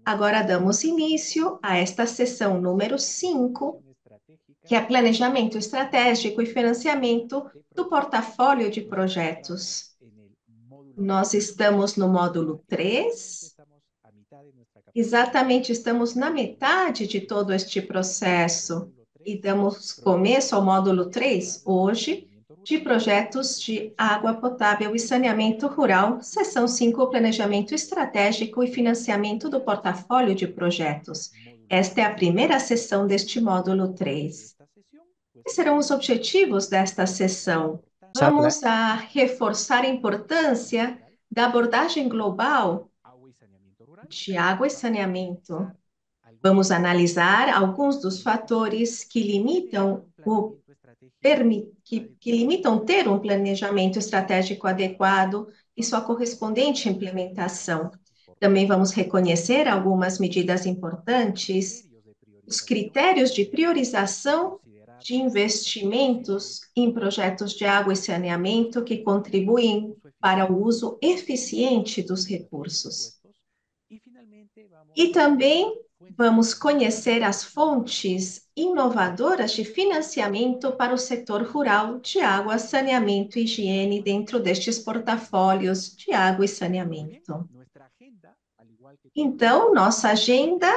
Agora damos início a esta sessão número 5, que é planejamento estratégico e financiamento do portafólio de projetos. Nós estamos no módulo 3. Exatamente, estamos na metade de todo este processo e damos começo ao módulo 3 hoje, de projetos de água potável e saneamento rural, seção 5, planejamento estratégico e financiamento do portafólio de projetos. Esta é a primeira sessão deste módulo 3. Quais serão os objetivos desta sessão? Vamos a reforçar a importância da abordagem global de água e saneamento. Vamos analisar alguns dos fatores que limitam que limitam ter um planejamento estratégico adequado e sua correspondente implementação. Também vamos reconhecer algumas medidas importantes, os critérios de priorização de investimentos em projetos de água e saneamento que contribuem para o uso eficiente dos recursos. E também vamos conhecer as fontes inovadoras de financiamento para o setor rural de água, saneamento e higiene dentro destes portafólios de água e saneamento. Então, nossa agenda,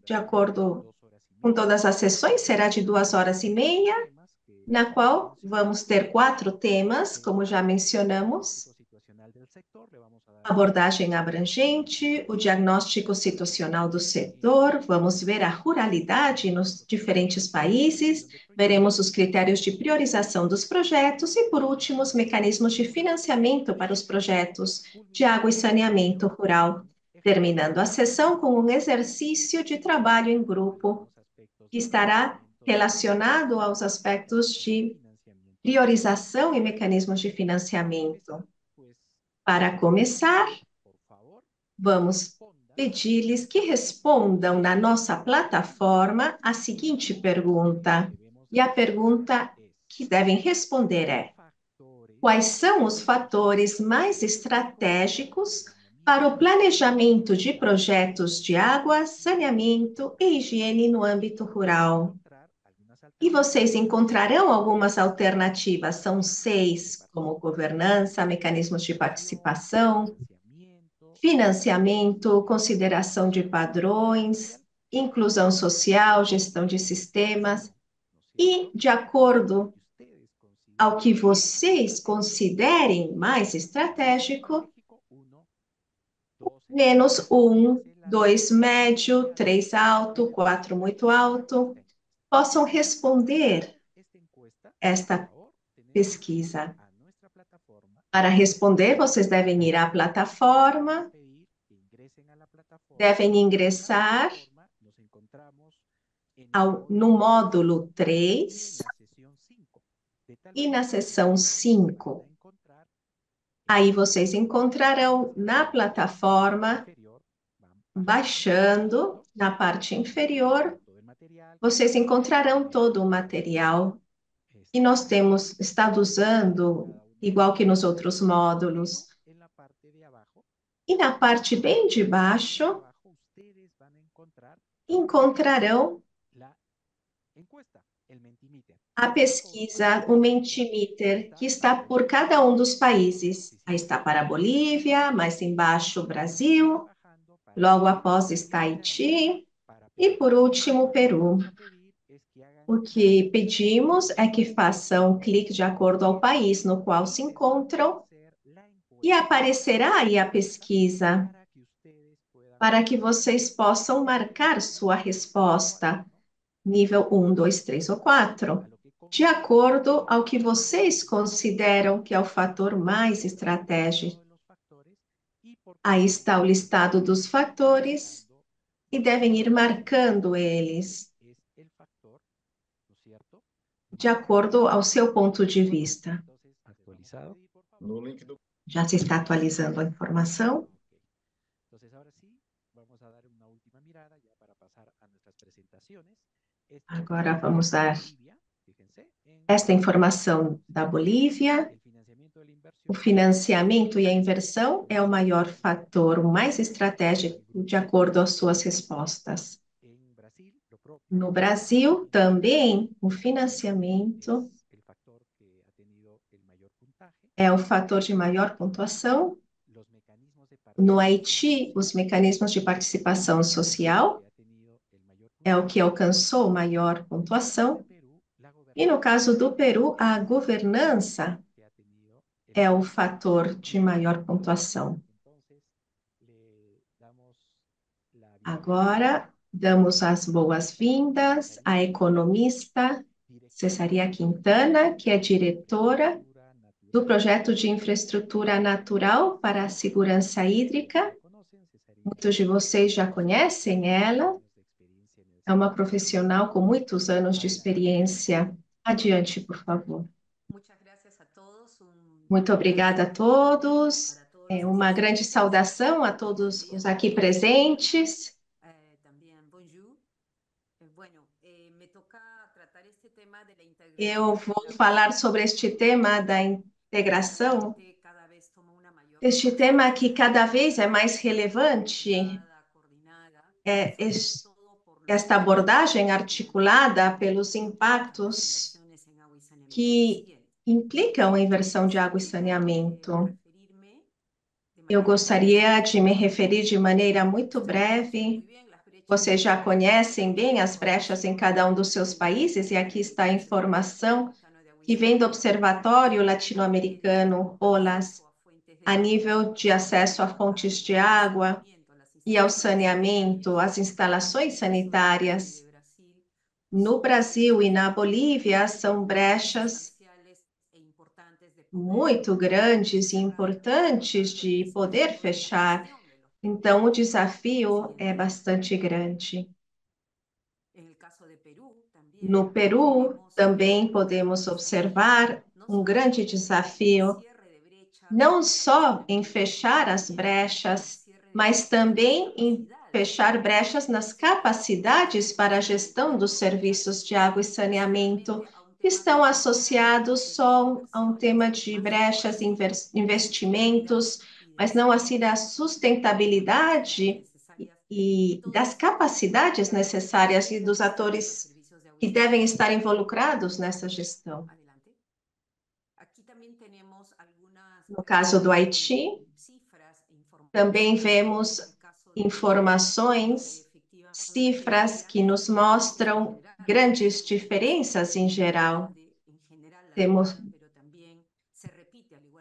de acordo com todas as sessões, será de 2 horas e meia, na qual vamos ter 4 temas, como já mencionamos: abordagem abrangente, o diagnóstico situacional do setor, vamos ver a ruralidade nos diferentes países, veremos os critérios de priorização dos projetos e, por último, os mecanismos de financiamento para os projetos de água e saneamento rural, terminando a sessão com um exercício de trabalho em grupo, que estará relacionado aos aspectos de priorização e mecanismos de financiamento. Para começar, vamos pedir-lhes que respondam na nossa plataforma a seguinte pergunta. E a pergunta que devem responder é: quais são os fatores mais estratégicos para o planejamento de projetos de água, saneamento e higiene no âmbito rural? E vocês encontrarão algumas alternativas, são 6, como governança, mecanismos de participação, financiamento, consideração de padrões, inclusão social, gestão de sistemas, e, de acordo ao que vocês considerem mais estratégico, menos 1, 2 médio, 3 alto, 4 muito alto, possam responder esta pesquisa. Para responder, vocês devem ir à plataforma, devem ingressar no módulo 3 e na seção 5. Aí vocês encontrarão na plataforma, baixando, na parte inferior, vocês encontrarão todo o material que nós temos estado usando, igual que nos outros módulos. E na parte bem de baixo, encontrarão a pesquisa, o Mentimeter, que está por cada um dos países. Aí está para a Bolívia, mais embaixo o Brasil, logo após está Haiti e por último o Peru. O que pedimos é que façam um clique de acordo ao país no qual se encontram e aparecerá aí a pesquisa para que vocês possam marcar sua resposta, nível 1, 2, 3 ou 4, de acordo ao que vocês consideram que é o fator mais estratégico. Aí está o listado dos fatores e devem ir marcando eles de acordo ao seu ponto de vista. Já se está atualizando a informação? Agora vamos dar Esta informação da Bolívia, o financiamento e a inversão é o maior fator, o mais estratégico, de acordo às suas respostas. No Brasil, também, o financiamento é o fator de maior pontuação. No Haiti, os mecanismos de participação social é o que alcançou maior pontuação. E no caso do Peru, a governança é o fator de maior pontuação. Agora, damos as boas-vindas à economista Cesaria Quintana, que é diretora do projeto de infraestrutura natural para a segurança hídrica. Muitos de vocês já conhecem ela, é uma profissional com muitos anos de experiência. Adiante, por favor. Muito obrigada a todos. Uma grande saudação a todos os aqui presentes. Eu vou falar sobre este tema da integração, este tema que cada vez é mais relevante, é esta abordagem articulada pelos impactos que implicam a inversão de água e saneamento. Eu gostaria de me referir de maneira muito breve. Vocês já conhecem bem as brechas em cada um dos seus países, e aqui está a informação que vem do Observatório Latino-Americano, OLAS, a nível de acesso a fontes de água e ao saneamento, às instalações sanitárias. No Brasil e na Bolívia, são brechas muito grandes e importantes de poder fechar. Então, o desafio é bastante grande. No Peru, também podemos observar um grande desafio, não só em fechar as brechas, mas também em fechar brechas nas capacidades para a gestão dos serviços de água e saneamento, que estão associados só a um tema de brechas, investimentos, mas não assim da sustentabilidade e das capacidades necessárias e dos atores que devem estar involucrados nessa gestão. No caso do Haiti, também vemos informações, cifras que nos mostram grandes diferenças em geral. Temos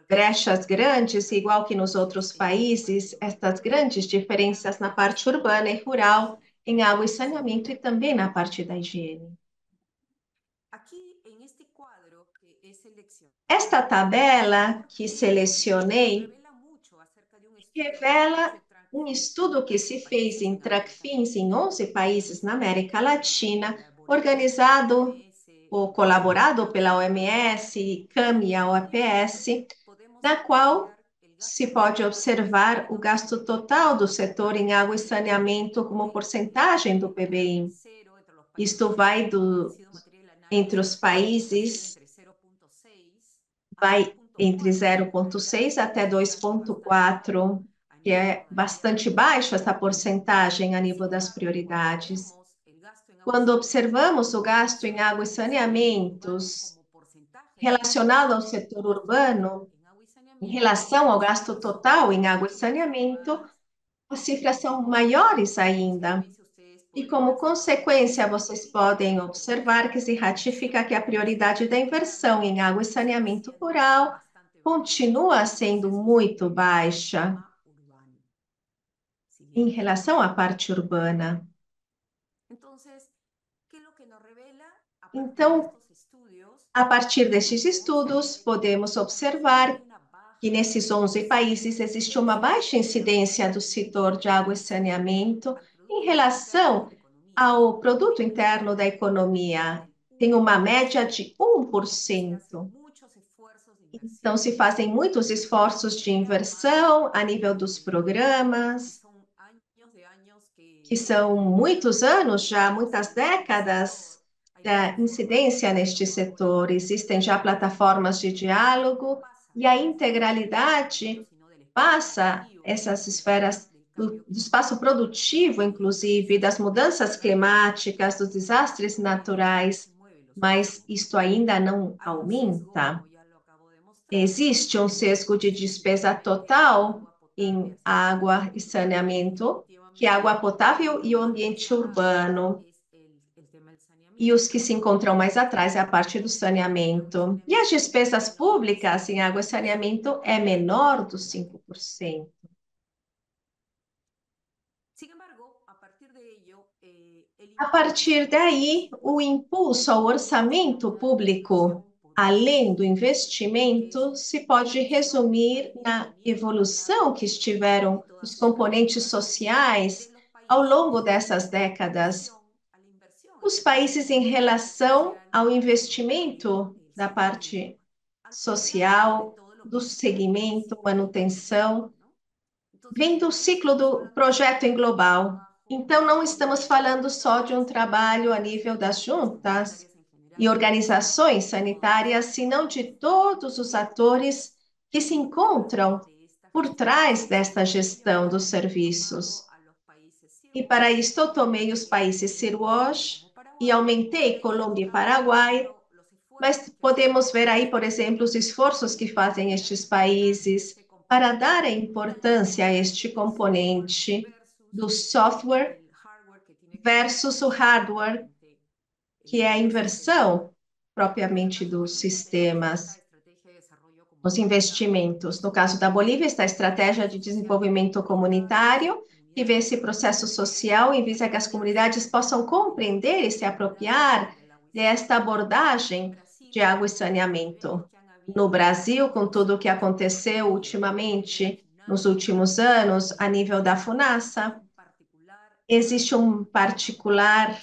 brechas grandes, igual que nos outros países, estas grandes diferenças na parte urbana e rural, em água e saneamento e também na parte da higiene. Esta tabela que selecionei revela um estudo que se fez em Tracfins em 11 países na América Latina, organizado ou colaborado pela OMS, CAM e a OPS, na qual se pode observar o gasto total do setor em água e saneamento como porcentagem do PBI. Isto vai entre os países, vai entre 0,6 até 2,4, que é bastante baixa essa porcentagem a nível das prioridades. Quando observamos o gasto em água e saneamentos relacionado ao setor urbano, em relação ao gasto total em água e saneamento, as cifras são maiores ainda. E como consequência, vocês podem observar que se ratifica que a prioridade da inversão em água e saneamento rural continua sendo muito baixa em relação à parte urbana. Então, a partir destes estudos, podemos observar que nesses 11 países existe uma baixa incidência do setor de água e saneamento em relação ao produto interno da economia. Tem uma média de 1%. Então, se fazem muitos esforços de inversão a nível dos programas, que são muitos anos já, muitas décadas, da incidência neste setor. Existem já plataformas de diálogo e a integralidade passa essas esferas do espaço produtivo, inclusive, das mudanças climáticas, dos desastres naturais, mas isto ainda não aumenta. Existe um sesgo de despesa total em água e saneamento, que é água potável e o ambiente urbano. E os que se encontram mais atrás é a parte do saneamento. E as despesas públicas em água e saneamento é menor dos 5%. A partir daí, o impulso ao orçamento público, além do investimento, se pode resumir na evolução que estiveram os componentes sociais ao longo dessas décadas. Os países em relação ao investimento da parte social, do segmento, manutenção, vem do ciclo do projeto em global. Então, não estamos falando só de um trabalho a nível das juntas e organizações sanitárias, senão de todos os atores que se encontram por trás desta gestão dos serviços. E para isto, eu tomei os países CIRWASH e aumentei Colômbia e Paraguai, mas podemos ver aí, por exemplo, os esforços que fazem estes países para dar a importância a este componente do software versus o hardware, que é a inversão propriamente dos sistemas, os investimentos. No caso da Bolívia, está a estratégia de desenvolvimento comunitário, que vê esse processo social e visa que as comunidades possam compreender e se apropriar desta abordagem de água e saneamento. No Brasil, com tudo o que aconteceu ultimamente, nos últimos anos, a nível da FUNASA, existe uma particular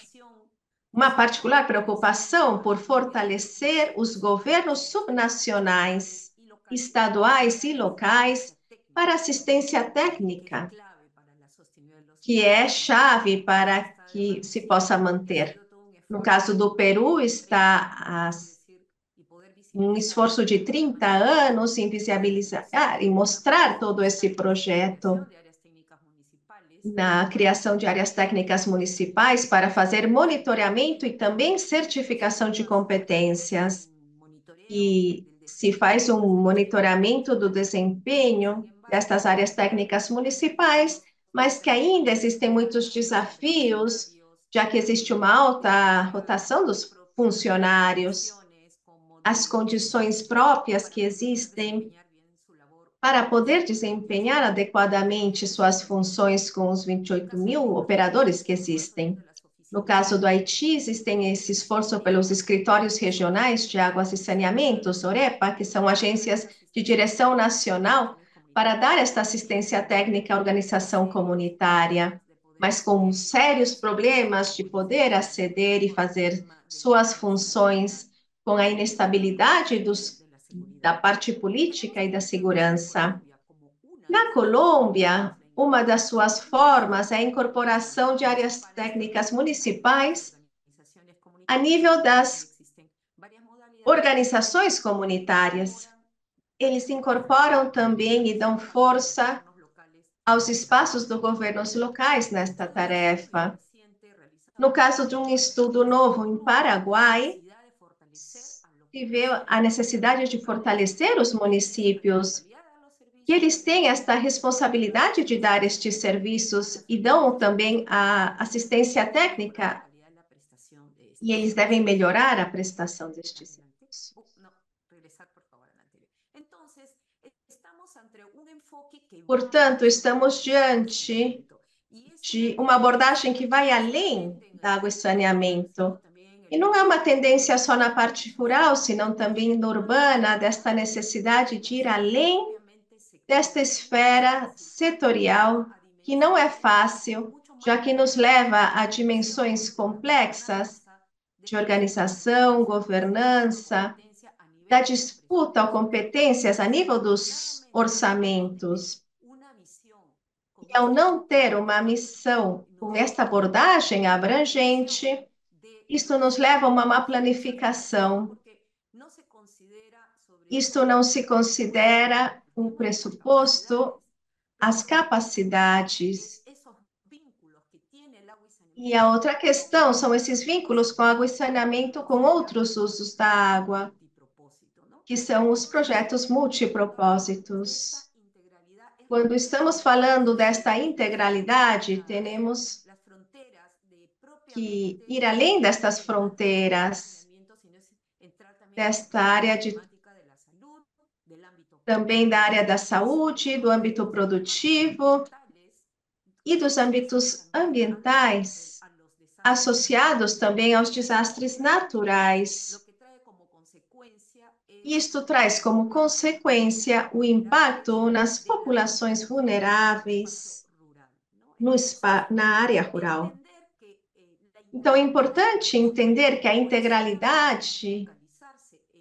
preocupação por fortalecer os governos subnacionais, estaduais e locais para assistência técnica, que é chave para que se possa manter. No caso do Peru, está um esforço de 30 anos em visibilizar, em mostrar todo esse projeto na criação de áreas técnicas municipais para fazer monitoramento e também certificação de competências. E se faz um monitoramento do desempenho destas áreas técnicas municipais, mas que ainda existem muitos desafios, já que existe uma alta rotação dos funcionários, as condições próprias que existem para poder desempenhar adequadamente suas funções com os 28 mil operadores que existem. No caso do Haiti, existem esse esforço pelos escritórios regionais de águas e saneamentos, OREPA, que são agências de direção nacional, para dar esta assistência técnica à organização comunitária, mas com sérios problemas de poder aceder e fazer suas funções com a inestabilidade da parte política e da segurança. Na Colômbia, uma das suas formas é a incorporação de áreas técnicas municipais a nível das organizações comunitárias. Eles incorporam também e dão força aos espaços dos governos locais nesta tarefa. No caso de um estudo novo em Paraguai, se vê a necessidade de fortalecer os municípios, que eles têm esta responsabilidade de dar estes serviços e dão também a assistência técnica, e eles devem melhorar a prestação destes serviços. Portanto, estamos diante de uma abordagem que vai além da água e saneamento. E não é uma tendência só na parte rural, senão também na urbana, desta necessidade de ir além desta esfera setorial, que não é fácil, já que nos leva a dimensões complexas de organização, governança, da disputa ou competências a nível dos orçamentos. E ao não ter uma missão com esta abordagem abrangente, Isto nos leva a uma má planificação. Isto não se considera o pressuposto, as capacidades. E a outra questão são esses vínculos com água e saneamento com outros usos da água, que são os projetos multipropósitos. Quando estamos falando desta integralidade, temos que ir além destas fronteiras, desta área de também da área da saúde, do âmbito produtivo e dos âmbitos ambientais, associados também aos desastres naturais. Isto traz como consequência o impacto nas populações vulneráveis na área rural. Então, é importante entender que a integralidade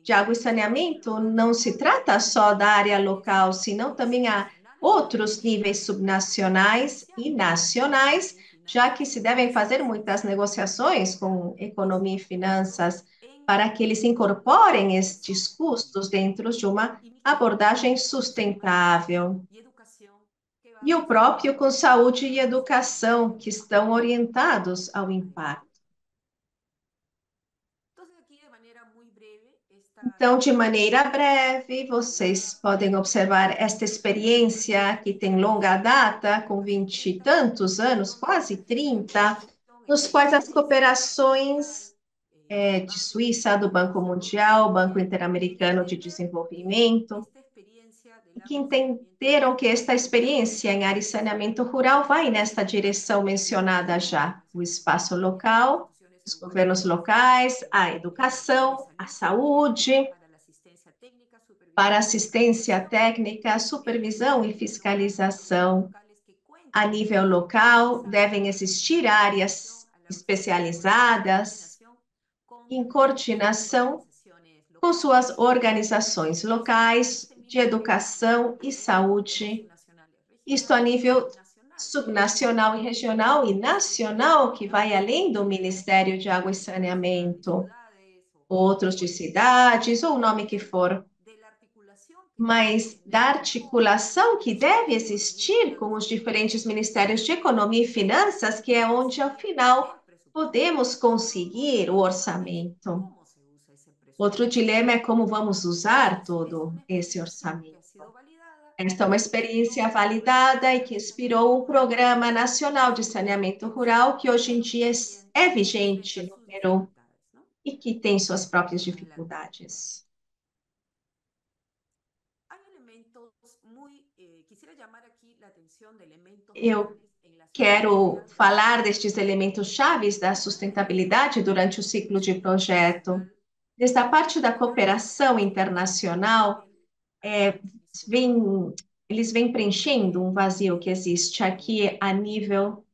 de água e saneamento não se trata só da área local, senão também há outros níveis subnacionais e nacionais, já que se devem fazer muitas negociações com economia e finanças para que eles incorporem estes custos dentro de uma abordagem sustentável. E o próprio com saúde e educação, que estão orientados ao impacto. Então, de maneira breve, vocês podem observar esta experiência que tem longa data, com 20 e tantos anos, quase 30, nos quais as cooperações de Suíça, do Banco Mundial, Banco Interamericano de Desenvolvimento, e que entenderam que esta experiência em área de saneamento rural vai nesta direção mencionada já, o espaço local, os governos locais, a educação, a saúde, para assistência técnica, supervisão e fiscalização a nível local, devem existir áreas especializadas em coordenação com suas organizações locais de educação e saúde, isto a nível subnacional e regional e nacional, que vai além do Ministério de Água e Saneamento, outros de cidades, ou o nome que for, mas da articulação que deve existir com os diferentes ministérios de Economia e Finanças, que é onde, ao final, podemos conseguir o orçamento. Outro dilema é como vamos usar todo esse orçamento. Esta é uma experiência validada e que inspirou o Programa Nacional de Saneamento Rural, que hoje em dia é vigente no Peru e que tem suas próprias dificuldades. Eu quero falar destes elementos chaves da sustentabilidade durante o ciclo de projeto. Desde a parte da cooperação internacional, vem, eles vêm preenchendo um vazio que existe aqui a nível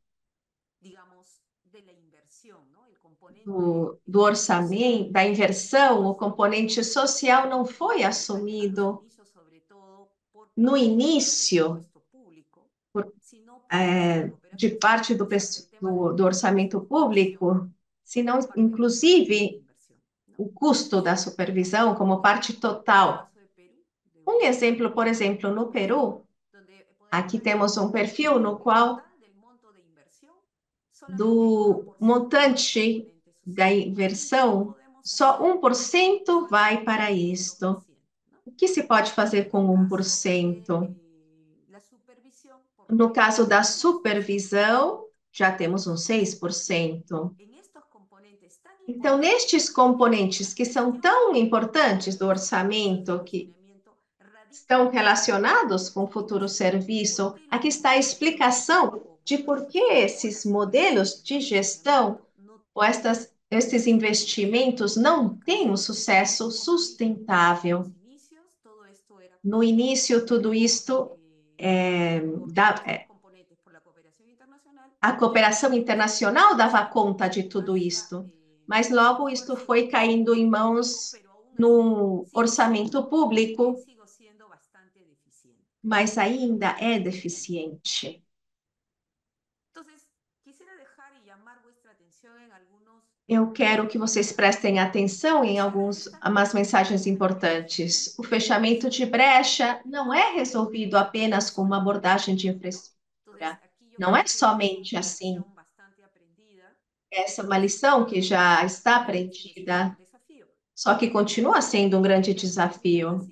do orçamento, da inversão, o componente social não foi assumido no início de parte do orçamento público, senão, inclusive, o custo da supervisão como parte total. Um exemplo, por exemplo, no Peru, aqui temos um perfil no qual do montante da inversão, só 1% vai para isto. O que se pode fazer com 1%? No caso da supervisão, já temos um 6%. Então, nestes componentes que são tão importantes do orçamento, que estão relacionados com o futuro serviço, aqui está a explicação de por que esses modelos de gestão ou esses investimentos não têm um sucesso sustentável. No início, tudo isto a cooperação internacional dava conta de tudo isto, mas logo isto foi caindo em mãos no orçamento público, mas ainda é deficiente. Eu quero que vocês prestem atenção em algumas mensagens importantes. O fechamento de brecha não é resolvido apenas com uma abordagem de infraestrutura. Não é somente assim. Essa é uma lição que já está aprendida, só que continua sendo um grande desafio.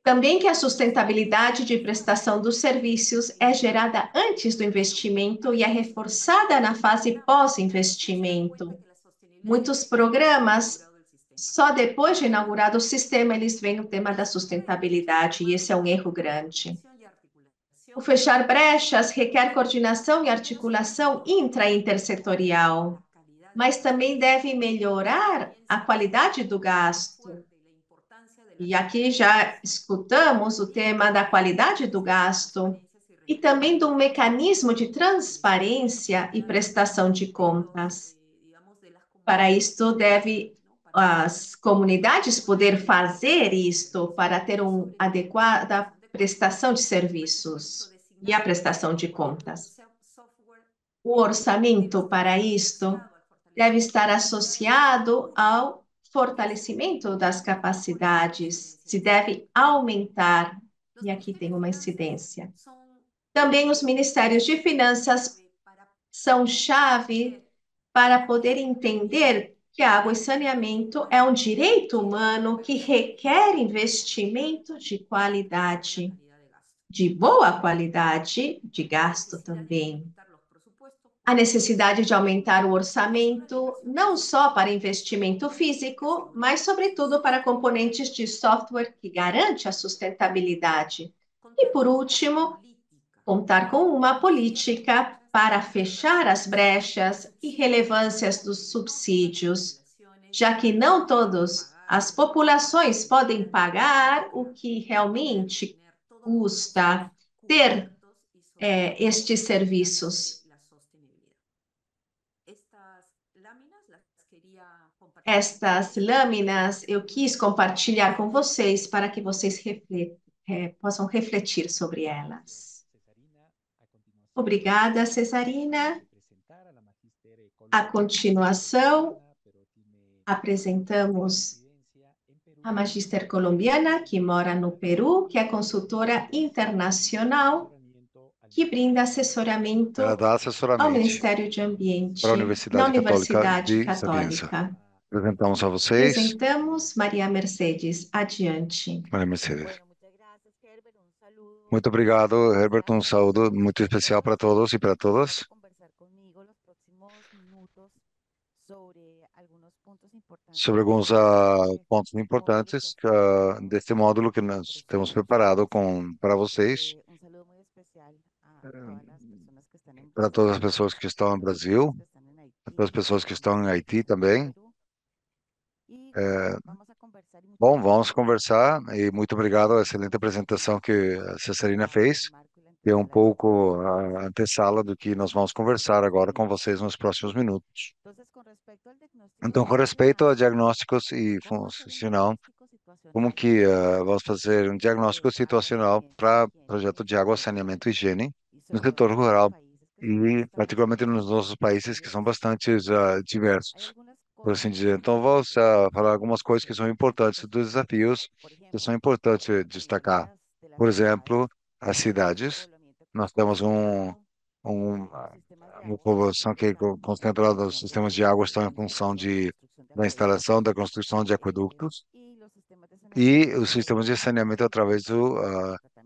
Também que a sustentabilidade de prestação dos serviços é gerada antes do investimento e é reforçada na fase pós-investimento. Muitos programas, só depois de inaugurado o sistema, eles veem o tema da sustentabilidade, e esse é um erro grande. O fechar brechas requer coordenação e articulação intra e intersetorial, mas também deve melhorar a qualidade do gasto. E aqui já escutamos o tema da qualidade do gasto e também do mecanismo de transparência e prestação de contas. Para isto, deve as comunidades poder fazer isto para ter uma adequada prestação de serviços e a prestação de contas. O orçamento para isto deve estar associado ao fortalecimento das capacidades, se deve aumentar, e aqui tem uma incidência. Também os ministérios de finanças são chave para poder entender que água e saneamento é um direito humano que requer investimento de qualidade, de boa qualidade de gasto também. A necessidade de aumentar o orçamento, não só para investimento físico, mas, sobretudo, para componentes de software que garante a sustentabilidade. E, por último, contar com uma política para fechar as brechas e relevâncias dos subsídios, já que não todas as populações podem pagar o que realmente custa ter estes serviços. Estas lâminas eu quis compartilhar com vocês para que vocês possam refletir sobre elas. Obrigada, Cesarina. A continuação, apresentamos a magíster colombiana que mora no Peru, que é consultora internacional, que brinda Ela assessoramento dá ao assessoramento Ministério de para a Ambiente na Universidade Católica Universidade de Sapienza. Católica. Apresentamos a vocês, Apresentamos Maria Mercedes. Adiante. Maria Mercedes. Muito obrigado, Herbert. Um saúdo muito especial para todos e para todas. Sobre alguns pontos importantes deste módulo que nós temos preparado para vocês, para todas as pessoas que estão no Brasil, para todas as pessoas que estão em Haiti também. Bom, vamos conversar e muito obrigado a excelente apresentação que a Cesarina fez, que é um pouco a antessala do que nós vamos conversar agora com vocês nos próximos minutos. Então, com respeito a diagnósticos e funcional, como que vamos fazer um diagnóstico situacional para projeto de água, saneamento e higiene no setor rural e particularmente nos nossos países que são bastante diversos, por assim dizer. Então, vamos falar algumas coisas que são importantes dos desafios que são importantes destacar. Por exemplo, as cidades. Nós temos uma população que concentra os sistemas de água estão em função da instalação, da construção de aquedutos e os sistemas de saneamento através do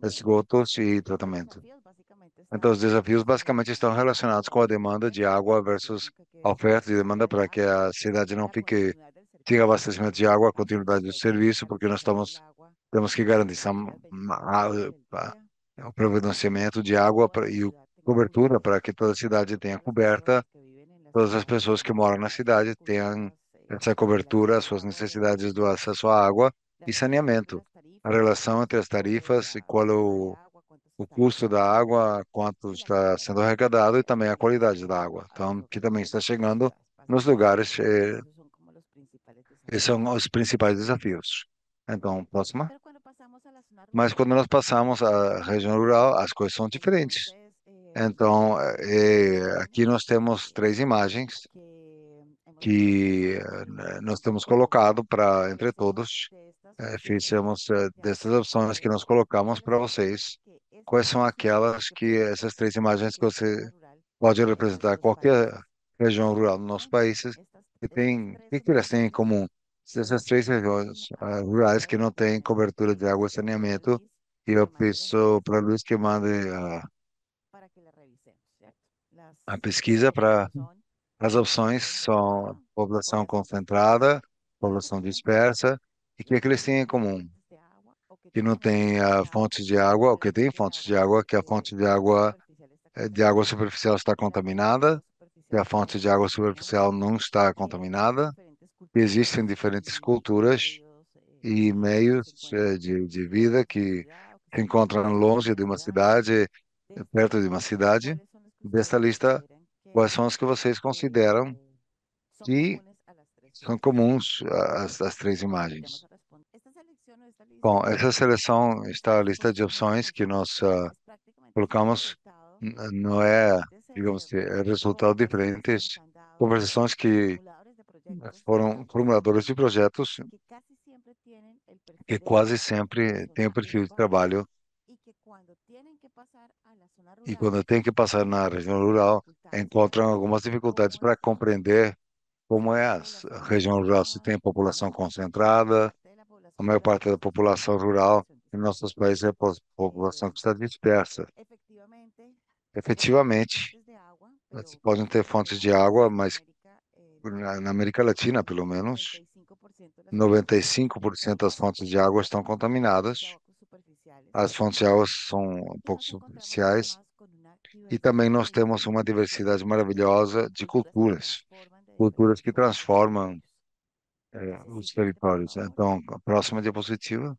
esgotos e tratamento. Então, os desafios basicamente estão relacionados com a demanda de água versus a oferta e demanda para que a cidade não fique sem abastecimento de água, a continuidade do serviço, porque temos que garantir o providenciamento de água e cobertura para que toda a cidade tenha coberta, todas as pessoas que moram na cidade tenham essa cobertura, as suas necessidades do acesso à água e saneamento. A relação entre as tarifas e qual é o custo da água, quanto está sendo arrecadado e também a qualidade da água. Então, que também está chegando nos lugares, esses são os principais desafios. Então, próxima. Mas quando nós passamos à região rural, as coisas são diferentes. Então, aqui nós temos três imagens que nós temos colocado para entre todos. Fizemos dessas opções que nós colocamos para vocês. Quais são aquelas que essas três imagens que você pode representar qualquer região rural do nosso país que tem, o que que elas têm em comum? Essas três regiões rurais que não têm cobertura de água e saneamento, e eu peço para Luiz que mande a pesquisa para as opções são população concentrada, população dispersa, e o que é que eles têm em comum? Que não tem fontes de água, ou que tem fontes de água, que a fonte de água superficial está contaminada, que a fonte de água superficial não está contaminada, que existem diferentes culturas e meios de vida que se encontram longe de uma cidade, perto de uma cidade. Desta lista, quais são as que vocês consideram que são comuns às três imagens? Bom, essa seleção está a lista de opções que nós colocamos, não é, digamos que, é resultado de diferentes conversações que foram formuladores de projetos que quase sempre têm o perfil de trabalho e quando tem que passar na região rural, encontram algumas dificuldades para compreender como é a região rural, se tem população concentrada, a maior parte da população rural em nossos países é população que está dispersa. Efetivamente, eles podem ter fontes de água, mas na América Latina, pelo menos, 95% das fontes de água estão contaminadas. As fontes de água são um pouco superficiais. E também nós temos uma diversidade maravilhosa de culturas, culturas que transformam os territórios. Então, a próxima diapositiva,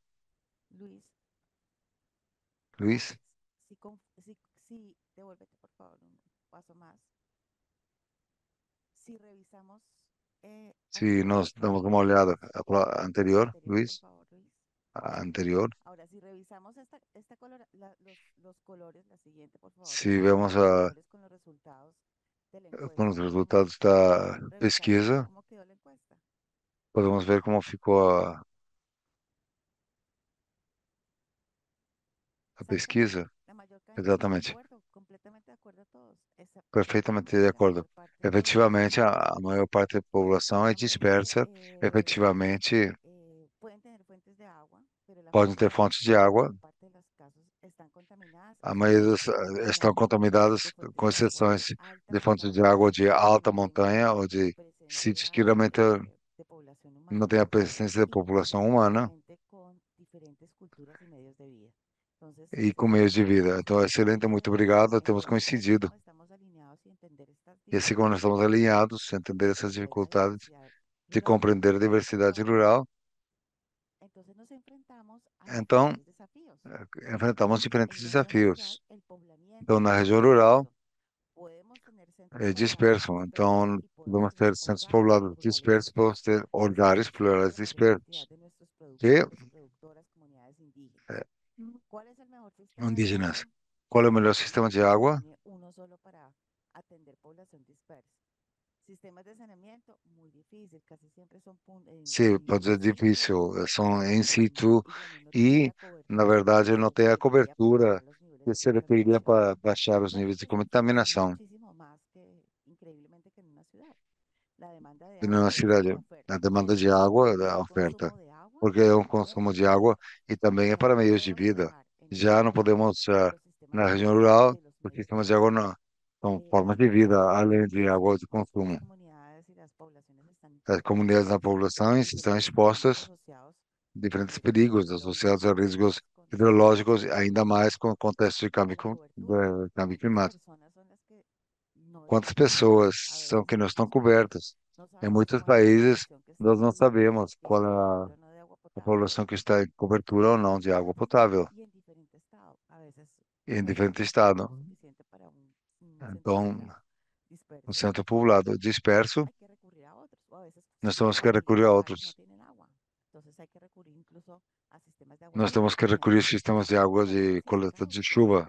Luiz. Se nós damos uma olhada a anterior, Luiz, a anterior, se vemos com os resultados da pesquisa, podemos ver como ficou a pesquisa. Exatamente. Perfeitamente de acordo. Efetivamente, a maior parte da população é dispersa. Efetivamente, podem ter fontes de água. A maioria estão contaminadas, com exceções de fontes de água de alta montanha ou de sítios que realmente não têm a presença de população humana e com meios de vida. Então, excelente, muito obrigado. Temos coincidido. E assim como nós estamos alinhados, entender essas dificuldades de compreender a diversidade rural, então enfrentamos diferentes desafios. Então, na região rural, é disperso. Então, vamos ter centros poblados dispersos, vamos ter olhares plurais dispersos. E indígenas, qual é o melhor sistema de água? Sim, pode ser difícil, são in situ e, na verdade, não tem a cobertura que se requeriria para baixar os níveis de contaminação na cidade. A demanda de água, a oferta, porque é um consumo de água e também é para meios de vida. Já não podemos, na região rural, os sistemas de água não, são formas de vida, além de água de consumo. As comunidades da população estão expostas diferentes perigos associados a riscos hidrológicos, ainda mais com o contexto de cambio climático. Quantas pessoas são que não estão cobertas? Em muitos países, nós não sabemos qual é a população que está em cobertura ou não de água potável em diferente estado. Então, o centro povoado disperso, nós temos que recorrer a outros. Nós temos que recorrer a sistemas de água de coleta de chuva.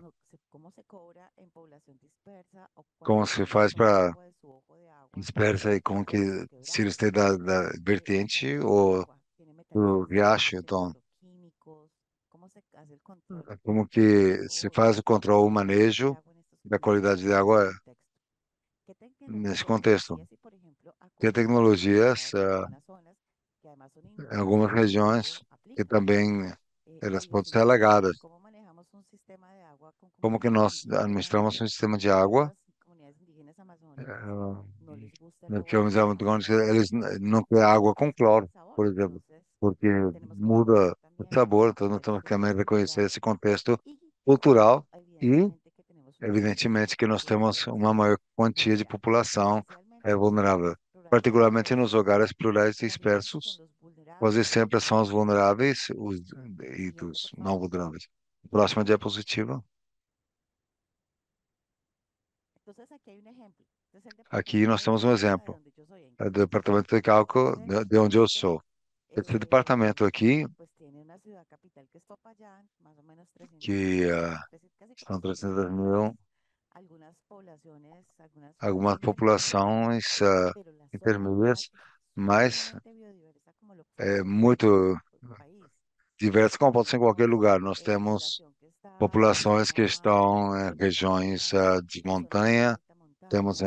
como se faz para dispersa e como que se eles têm da vertente ou do riacho, então como que se faz o controle, o manejo da qualidade de água nesse contexto. Tem tecnologias, em algumas regiões que também elas podem ser alagadas. Como que nós administramos um sistema de água? Que os amazônicos, eles não têm água com cloro, por exemplo, porque muda o sabor, então nós temos que também reconhecer esse contexto cultural e, evidentemente, que nós temos uma maior quantia de população vulnerável, particularmente nos lugares plurais dispersos, quase sempre são os vulneráveis e dos não vulneráveis. Próxima diapositiva. Aqui nós temos um exemplo, é do departamento de cálculo de onde eu sou. Esse departamento aqui, que são 300 mil, algumas populações intermedias, mas é muito diverso, como pode ser em qualquer lugar. Nós temos populações que estão em regiões de montanha, temos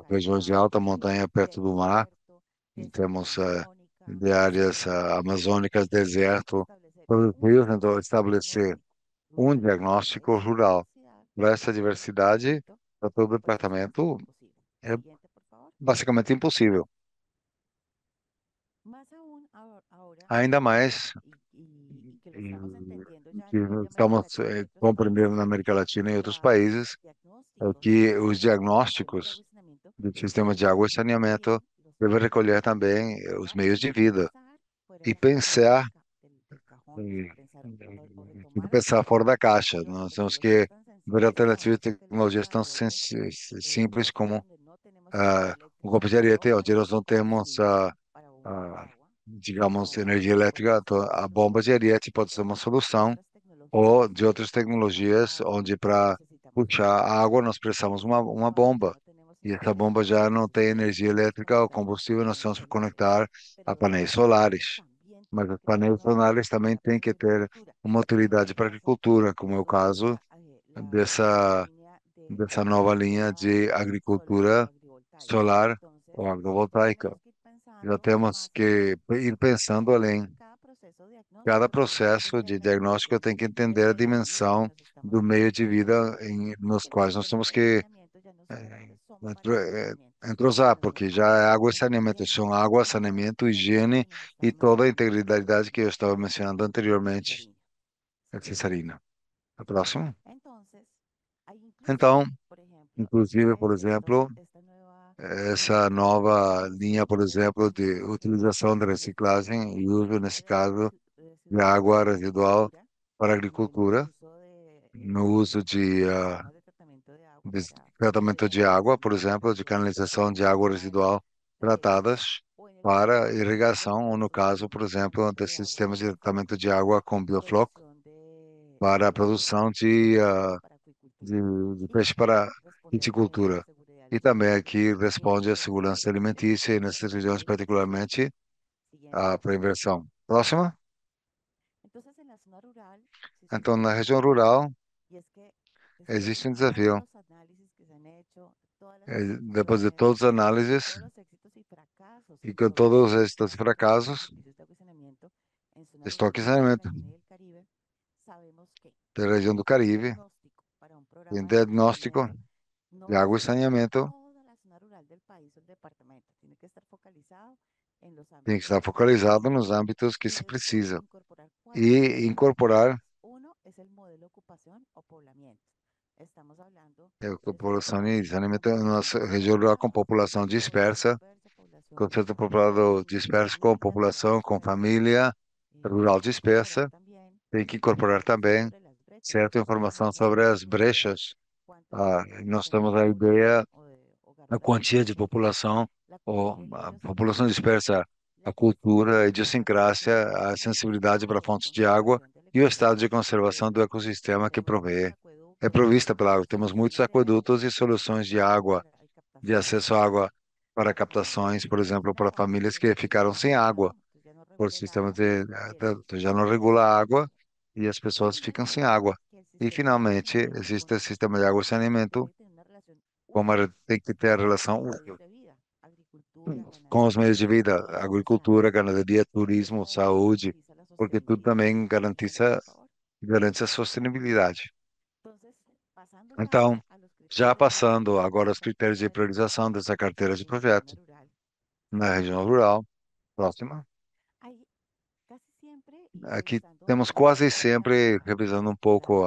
regiões de alta montanha perto do mar, temos de áreas amazônicas, deserto, todos os rios, então estabelecer um diagnóstico rural para essa diversidade para todo o departamento é basicamente impossível. Ainda mais que estamos compreendendo na América Latina e outros países, é que os diagnósticos do sistema de água e saneamento devem recolher também os meios de vida e pensar tem que pensar fora da caixa. Nós temos que ver alternativas de tecnologias tão simples como o copo de ariete, onde nós não temos, digamos, energia elétrica, então a bomba de ariete pode ser uma solução, ou de outras tecnologias, onde para puxar a água nós precisamos uma bomba. E essa bomba já não tem energia elétrica ou combustível, nós temos que conectar a painéis solares. Mas os painéis solares também têm que ter uma utilidade para a agricultura, como é o caso dessa, dessa nova linha de agricultura solar ou agrovoltaica. Já temos que ir pensando além. Cada processo de diagnóstico tem que entender a dimensão do meio de vida nos quais nós temos que entrosar, porque já é água e saneamento, são água, saneamento, higiene e toda a integridade que eu estava mencionando anteriormente, Cesarina. A próxima? Então, inclusive, por exemplo, essa nova linha, por exemplo, de utilização de reciclagem e uso, nesse caso, de água residual para a agricultura, no uso de tratamento de água, por exemplo, de canalização de água residual tratadas para irrigação, ou no caso, por exemplo, desses sistemas de tratamento de água com biofloc para a produção de peixe para piscicultura. E também aqui responde à segurança alimentícia e nessas regiões particularmente a prevenção. Próxima. Então, na região rural, existe um desafio. Depois de todas as análises e com todos estes fracassos, estoque e saneamento da região do Caribe, em diagnóstico de água e saneamento, tem que estar focalizado nos âmbitos que se precisa e incorporar a população e saneamento na nossa região rural com população dispersa, conceito povoado disperso com população, com família rural dispersa, tem que incorporar também certa informação sobre as brechas. Nós temos a ideia, a quantia de população, ou a população dispersa, a cultura, a idiosincrásia, a sensibilidade para fontes de água e o estado de conservação do ecossistema que provê. é provista pela água. Temos muitos aquedutos e soluções de água, de acesso à água para captações, por exemplo, para famílias que ficaram sem água por sistema já não regula a água e as pessoas ficam sem água. E finalmente existe o sistema de água e saneamento, como tem que ter relação com os meios de vida, agricultura, ganaderia, turismo, saúde, porque tudo também garante a sustentabilidade. Então, já passando agora aos critérios de priorização dessa carteira de projeto na região rural, próxima. Aqui temos quase sempre revisando um pouco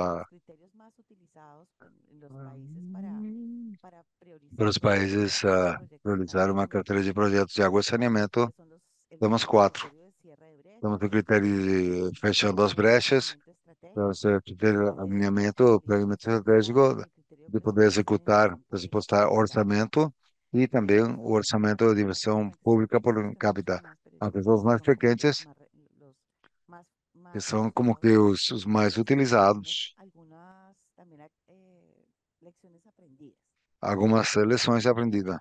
para os países priorizar uma carteira de projetos de água e saneamento. Temos quatro. Temos o critério de fechando as brechas, temos o critério de alinhamento, planejamento estratégico, de poder executar, pressupostar orçamento e também o orçamento de inversão pública por capita. Aunque os mais frequentes, que são como que os mais utilizados, algumas lições aprendidas.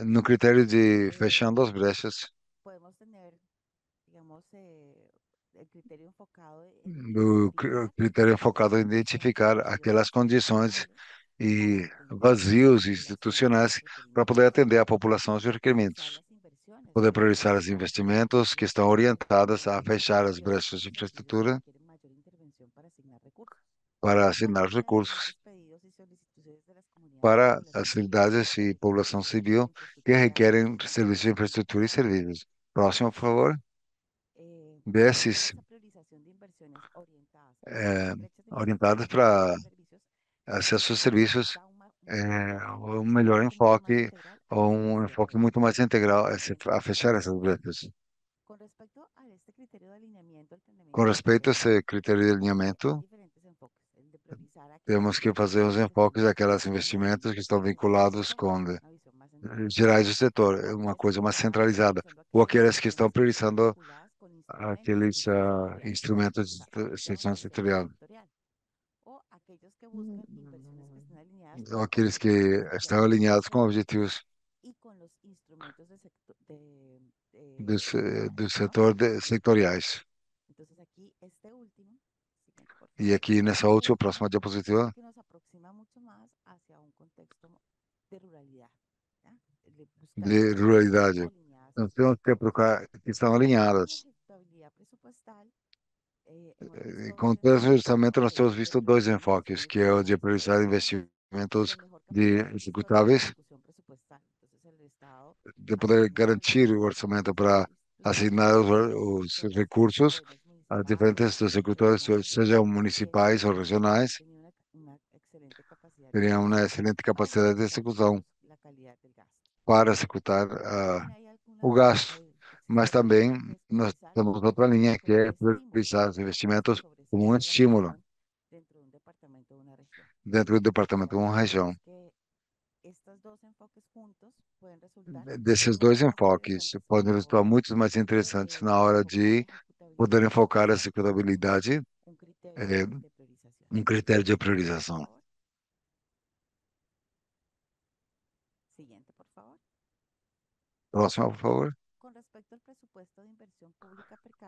No critério de fechando as brechas, o critério é focado em identificar aquelas condições e vazios institucionais para poder atender a população aos requerimentos, poder priorizar os investimentos que estão orientados a fechar as brechas de infraestrutura para asignar os recursos para as cidades e população civil que requerem serviços de infraestrutura e serviços. Próximo, por favor. Desses eh, orientados para acesso a serviços, um melhor enfoque ou um enfoque muito mais integral a fechar essas brechas. Com respeito a esse critério de alinhamento, temos que fazer os enfoques daqueles investimentos que estão vinculados com gerais do setor, é uma coisa mais centralizada, ou aqueles que estão priorizando aqueles instrumentos de extensão setorial, ou aqueles que estão alinhados com objetivos do setor sectoriais. E aqui nessa última, próxima diapositiva, de ruralidade. Nós temos que procurar que estão alinhadas. Com todo esse orçamento, nós temos visto dois enfoques, que é o de priorizar investimentos de executáveis, de poder garantir o orçamento para asignar os recursos a diferentes executores, sejam municipais ou regionais, teriam uma excelente capacidade de execução para executar o gasto. Mas também nós temos outra linha, que é priorizar os investimentos como um estímulo dentro do departamento de uma região. Desses dois enfoques podem resultar muito mais interessantes na hora de poder enfocar a executabilidade, é, um critério de priorização. Próximo, por favor.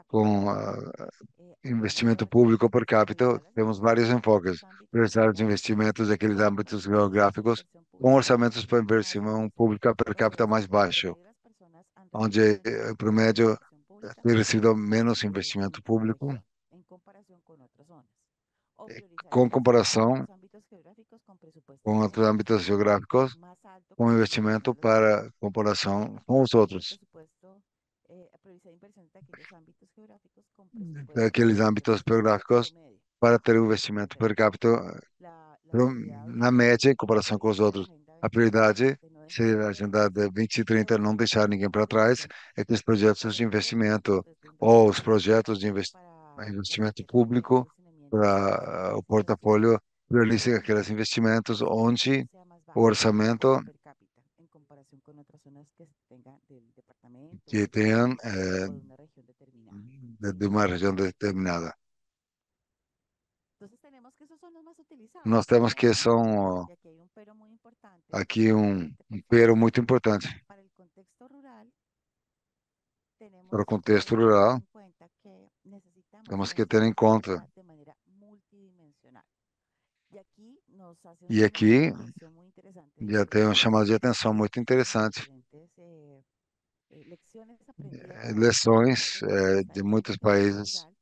Com investimento público per capita, temos vários enfoques. Priorizar os investimentos daqueles âmbitos geográficos com orçamentos para inversão pública per capita mais baixo, onde, em promédio, tem recebido menos investimento público, com comparação com outros âmbitos geográficos, com investimento para comparação com os outros. Daqueles âmbitos geográficos para ter um investimento per capita na média em comparação com os outros. A prioridade, se a agenda de 2030 não deixar ninguém para trás, é que os projetos de investimento ou os projetos de investimento público para o portafólio priorizem aqueles investimentos onde o orçamento que tenham de uma região determinada. Entonces tenemos que esos son los más utilizados. Nós temos que são Y aquí hay un pero muy importante, aqui especialmente um por pero fuera. muito importante Para el contexto rural, para tenemos o contexto que tener rural. en cuenta que necesitamos Temos que ter pensar em la conta. ciudad de manera multidimensional. Y aquí nos hace un E llamado de aqui atención muy interesante já tem um chamado de atenção eh, muito interessante. diferentes lecciones aprendidas de otros países Lições donde se está de muitos implementando países. rural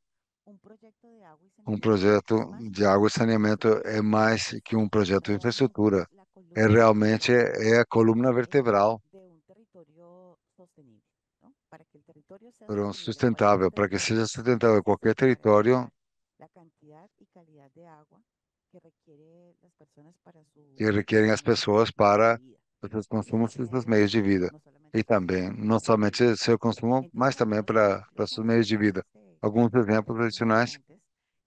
un proyecto de agua y Um saneamiento projeto es más de que água e una saneamento é infraestructura, mais que um projeto de realmente infraestrutura. es la É columna realmente vertebral a coluna vertebral de un territorio sostenible, ¿no? Para que el territorio sea para um sostenible, cualquier sustentável, para que territorio seja sustentável qualquer necesita território garantizar la cantidad y calidad de agua que requiere las personas para su que requerem as saneamiento pessoas y para vida. os seus Y consumos e seus tiene meios de vida. no E solamente para su também, não consumo. somente seu consumo, Entonces, mas também algunos para ejemplos seus meios de vida. adicionales Alguns que exemplos son adicionais, importantes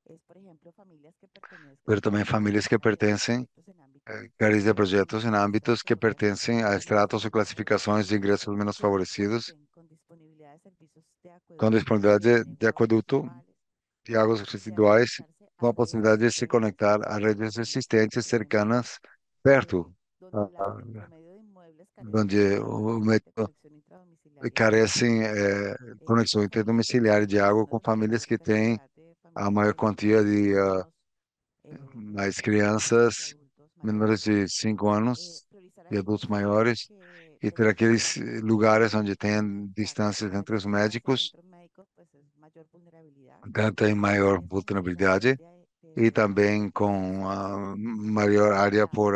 es, por ejemplo, familias que pertenezcan pero também famílias que a redes de pertencem, proyectos en ámbitos carência de projetos em vulnerables âmbitos que que son pertencem a estratos ou beneficiarios classificações de ingressos menos que no favorecidos, cuenten con disponibilidad de servicios de com acueducto y disponibilidade de drenaje aqueduto municipales de águas de residuais, habilitarse com a a redes possibilidade de se existentes conectar a en las redes zonas existentes residenciales, cercanas, perto, donde ah, el promedio de inmuebles carece de onde agua o mediante método conexión intradomiciliaria de agua. carecem conexão interdomiciliária de água com Algunos de famílias mayor que têm cantidad de a familias maior con quantia de niños mais pequeños y crianças adultos menores mayores, de 5 anos priorizar e aquellas adultos zonas maiores que e ter aqueles presentan lugares onde tem claro, distâncias entre mayor os distancia a médicos, centros médicos, pues es mayor vulnerabilidad. tanto em maior Áreas con mayor cantidad vulnerabilidade e também com edificaciones a maior área por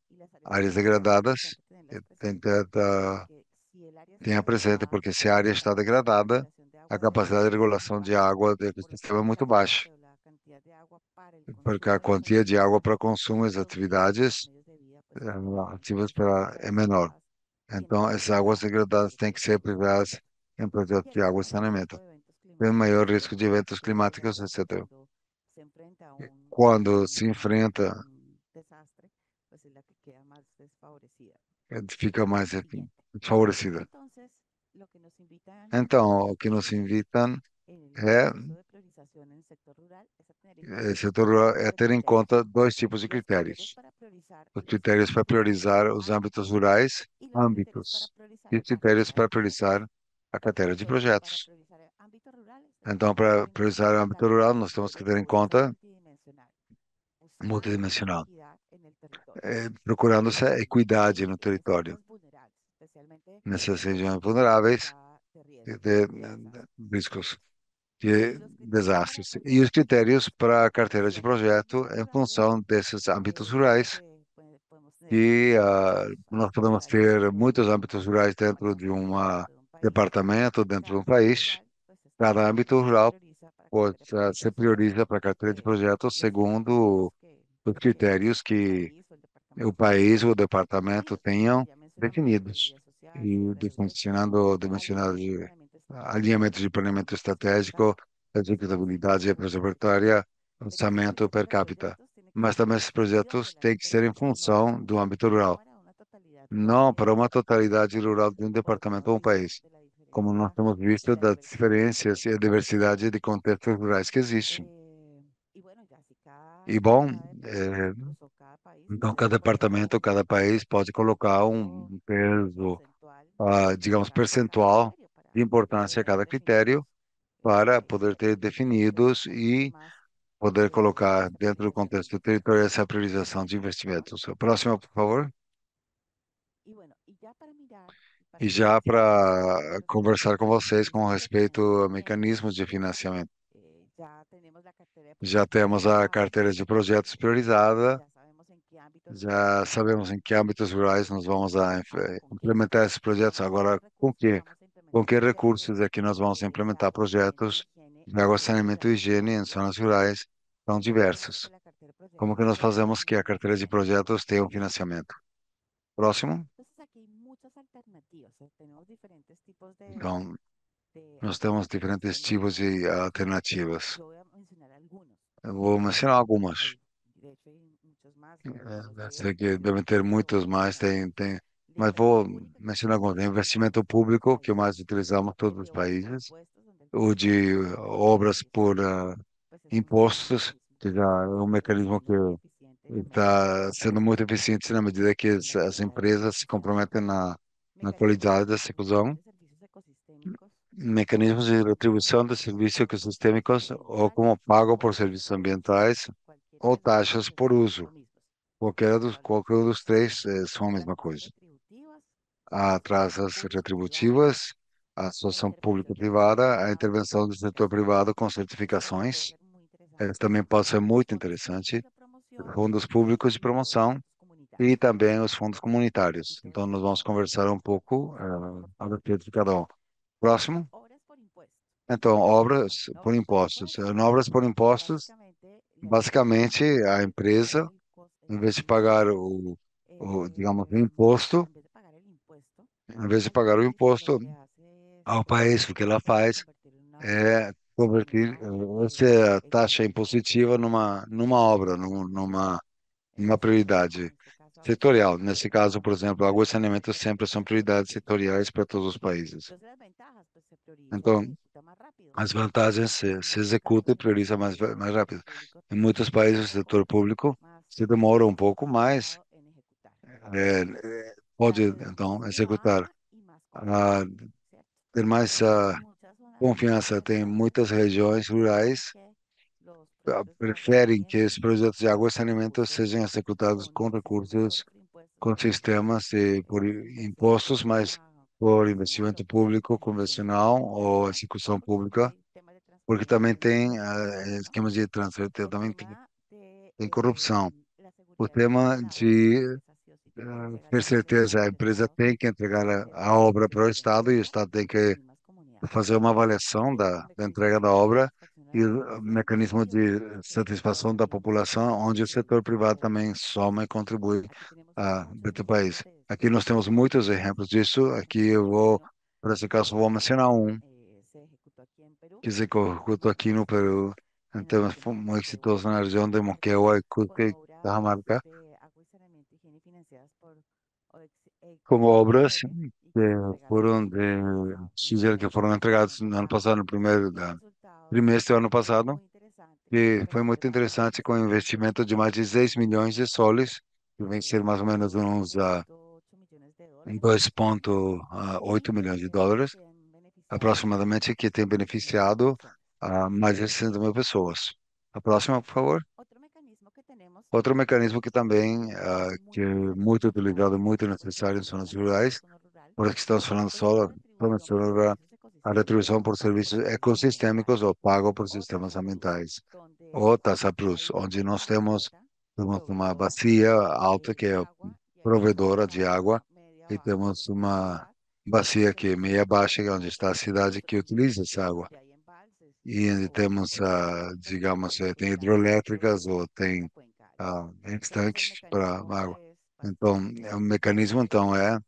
y las áreas áreas degradadas es degradadas. importante tenerlas E presentes porque si el área está tenha presente, degradada, porque se a área la está capacidad de degradada, regulación de a agua del capacidade de ecosistema es muy regulação de baja. água do Por lo ecossistema é tanto, muito baixa, la cantidad de agua para el porque a consumo de las quantia de água personas para consumo e as y obviamente los atividades medios de vida pues son ativas son para, é menor. degradadas y Então, essas entonces águas degradadas têm que ser esto es privadas importante. em Y projetos hay de água e además un riesgo saneamento. de eventos Tem climáticos maior risco de eventos el climáticos, agua etc. cuando se enfrenta Quando se enfrenta, a un desastre, pues es la que queda más desfavorecida, fica mais siguiente. favorecida. Entonces, lo que nos invitan Então, o que nos invitam en el é, proceso de priorización en el sector rural es a tener en cuenta setor, dos é tipos de ter em criterios. conta dois tipos de Los criterios critérios. para priorizar Os los critérios para ámbitos rurales, priorizar os âmbitos ámbitos, rurais, y los criterios para âmbitos, priorizar e os la critérios cartera de para proyectos. priorizar a carteira de Entonces, para projetos. priorizar ámbitos rurales Então, tenemos que para tener en priorizar o cuenta âmbito también rural, el nós temos que criterio ter de em pobreza conta multidimensional, buscando multidimensional, equidad en el territorio. procurando essa equidade no En estas território, áreas vulnerables, especialmente nessas en regiões ámbitos vulneráveis quizá de e riesgos, de de desastre. riscos de Y los criterios para desastres. E carteras os de proyectos critérios para a carteira de son los projeto ámbitos em rurales, função desses âmbitos rurais, podemos tener que muchos nós ámbitos podemos rurales ter dentro muitos âmbitos rurais de una dentro de um región, dentro de un país, departamento, y dentro de cada um ámbito país. rural pues Cada âmbito se rural prioriza para pode, cartera de se proyectos prioriza para a carteira de projetos los criterios segundo os critérios el que país o el o departamento país ou o y departamento los criterios que tenham ya mencionamos de definidos. estabilidad social, E seguridad alimentaria, dimensionado alineamiento y de planeamiento estratégico, alinhamento de planeamento sustentabilidad, estratégico, executabilidade presupuestario per presupuestária, cápita. Pero este orçamento orden per de capita. proyectos tiene que Mas ser en também esses función projetos del têm que ámbito ser em rural, função do âmbito no rural, para una totalidad rural não para de uma totalidade rural de um como lo departamento hemos ou um visto, país, de la como nós diferencia temos y visto la das diversidad de diferenças e a contextos diversidade rurales. de contextos rurais que existem. Y bueno, ya si E bom, cada departamento, incluso cada país, então puede cada colocar departamento, cada país pode un colocar peso um peso, porcentual digamos, a cada percentual criterio de para importância a poder cada definirlos critério para poder y ter definidos seleccionar mucho e más poder colocar esa dentro do priorización contexto territorial essa priorização de investimentos. Próximo, por favor. y bueno, y ya para mirar, para E já finalizar para los conversar com vocês com mecanismos de respeito a financiamiento, mecanismos de financiamento. ya tenemos la cartera de Já proyectos temos a priorizada, carteira de projetos priorizada, ya sabemos en qué ámbitos rurales já vamos sabemos em que âmbitos rurais nós vamos con qué implementar esses projetos. con qué Agora, com recursos que? vamos a Com implementar que proyectos recursos é que nós vamos de implementar agua, saneamiento e projetos higiene de en água, zonas saneamento e rurales higiene em diversas? zonas rurais são ¿Cómo hacemos que diversos? la cartera de Como que proyectos nós tenga fazemos un que a carteira de financiamiento? projetos tenha um financiamento? Próximo. Entonces aquí hay muchas alternativas, tenemos diferentes tipos Então, de nós temos diferentes administración de tipos de financiamiento. alternativas. Yo voy a mencionar algunos. Eu vou mencionar algumas. De hecho, hay muchos más, los debe Sei que devem ter existir, pero muitos voy a mais, mencionar algunos. La mas inversión vou pública, que es mencionar la que alguns. O utilizamos investimento en todos los público, que países, mais utilizamos em todos el os de bajos países, impuestos, donde el o de obras por pues es un impostos, que já é um mecanismo que mecanismo muy eficiente en la medida que está sendo muito eficiente na medida que la as calidad de empresas se servicios, comprometem na mecanismos qualidade de da execução, retribución de servicios ecosistémicos mecanismos de o retribuição de serviços ecossistêmicos ou ambiental como pago por o serviços taxas, ambientais ou cualquiera de los taxas tres por son uso. lo mismo. Qualquer um dos três Las são a mesma tasas coisa. retributivas Há son taxas público-privadas, retributivas, a la associação intervención del sector público-privada, a privado, intervenção do setor eso, privado com eso también puede certificações. ser muy interesante. Também pode ser Los muito fondos públicos interessante. de promoción Fundos públicos de y los promoção fondos e comunitarios. também os fundos comunitários. Então, Entonces, nós vamos conversar um pouco a respeito de cada um. Próximo. obras por impuesto. Então, Bueno, obras en por obras por impostos. impuesto, Em obras por impostos, básicamente la empresa, basicamente, a en vez de empresa, pagar em vez de el pagar impuesto, digamos, o eh, imposto, en vez de pagar el impuesto em vez de al pagar o país, lo imposto que hace es ao país, o que ela faz convertirlo en una obra é convertir prioridad essa taxa económica impositiva numa obra, numa prioridade en este caso agua y setorial. saneamiento. Nesse caso, por exemplo, água e saneamento sempre são prioridades setoriais para todos os países. Entonces las ventajas, pues se prioriza y se Então, ejecuta más rápido. as vantagens En se muchos executa e casos, prioriza mais el sector rápido. público Em se muitos demora países, un o poco setor público más se demora um pouco mais, demorado en ejecutar. pode, La então, seguridad se executar. baja y más Ah, confianza, ¿cierto? ter mais En muchas zonas confiança. Tem rurales muitas regiões prefieren rurais que los proyectos de agua y preferem que saneamiento os projetos de água e se saneamento ejecuten sejam executados con com sistemas de recursos, obras por impuesto, com sistemas por impostos, mas investigación por convencional investimento o por público ejecución convencional ou pública, execução porque pública, también hay temas de porque transparencia também y de tem corrupción, esquemas de transfer, el também tema de tem corrupção. la O seguridad tema administrativa, que la de empresa sí o sí tiene que ter entregarle la certeza, seguridad a al empresa Estado tem que entregar para a hacer obra para o Estado e o auditoría Estado tem y las que mismas comunidades. fazer uma avaliação El da mecanismo entrega da nacional de obra satisfacción a e la o población mecanismo también de se ejecuta satisfação da en população, onde o setor diferentes privado também países. soma e contribui Aquí tenemos muchos dentro do país. ejemplos de esto. Aqui nós temos muitos exemplos disso. Aqui eu vou, Convenio para esse caso, vou mencionar um se ejecutó aquí en Perú que se con executou aqui no exitosos Peru, en la então región foi de muito Moquegua, exitoso na região de Moquegua e con Cusco, obras Cajamarca, de agua y saneamiento, higiene financiadas por como obras XXL y que que se entregaron foram el de año pasado, en Xigel, que foram el entregados año no ano pasado, passado, no primeiro con resultados trimestre do ano passado, muy interesantes que para foi el muito tema de interessante, com um eficiencia investimento de mais de 6 milhões de soles, que vem ser mais ou menos uns 2.8 millones de dólares, 2,8 y milhões de dólares, que han beneficiado aproximadamente, que tem 60.000 beneficiado personas. mais de 60 mil pessoas. A próxima, por favor. Otro mecanismo que tenemos, Outro mecanismo que também muy que é necesario en muito zonas utilizado, rurales, muito porque necessário em estamos zonas hablando solo de rurais, zona rural, por que estamos falando pues es la só retribución por sobre servicios a ecosistémicos retribuição por o por serviços servicios ecossistêmicos ambientales ou pago por o sistemas tasa plus, ambientais, ou donde taxa plus, hay onde nós una temos cuota uma proveedora bacia alta que de é agua y hay una provedora de água cuota media e baja, donde temos está la uma ciudad, y bacia que é tenemos meia baixa, eh, onde está a cidade los, que utiliza essa água. donde hay embalses E onde o temos, digamos, tem represas hidroelétricas ou en la tem cuenca del río. Entonces el estanques para mecanismo água. es Então, bastante o interesante. mecanismo então é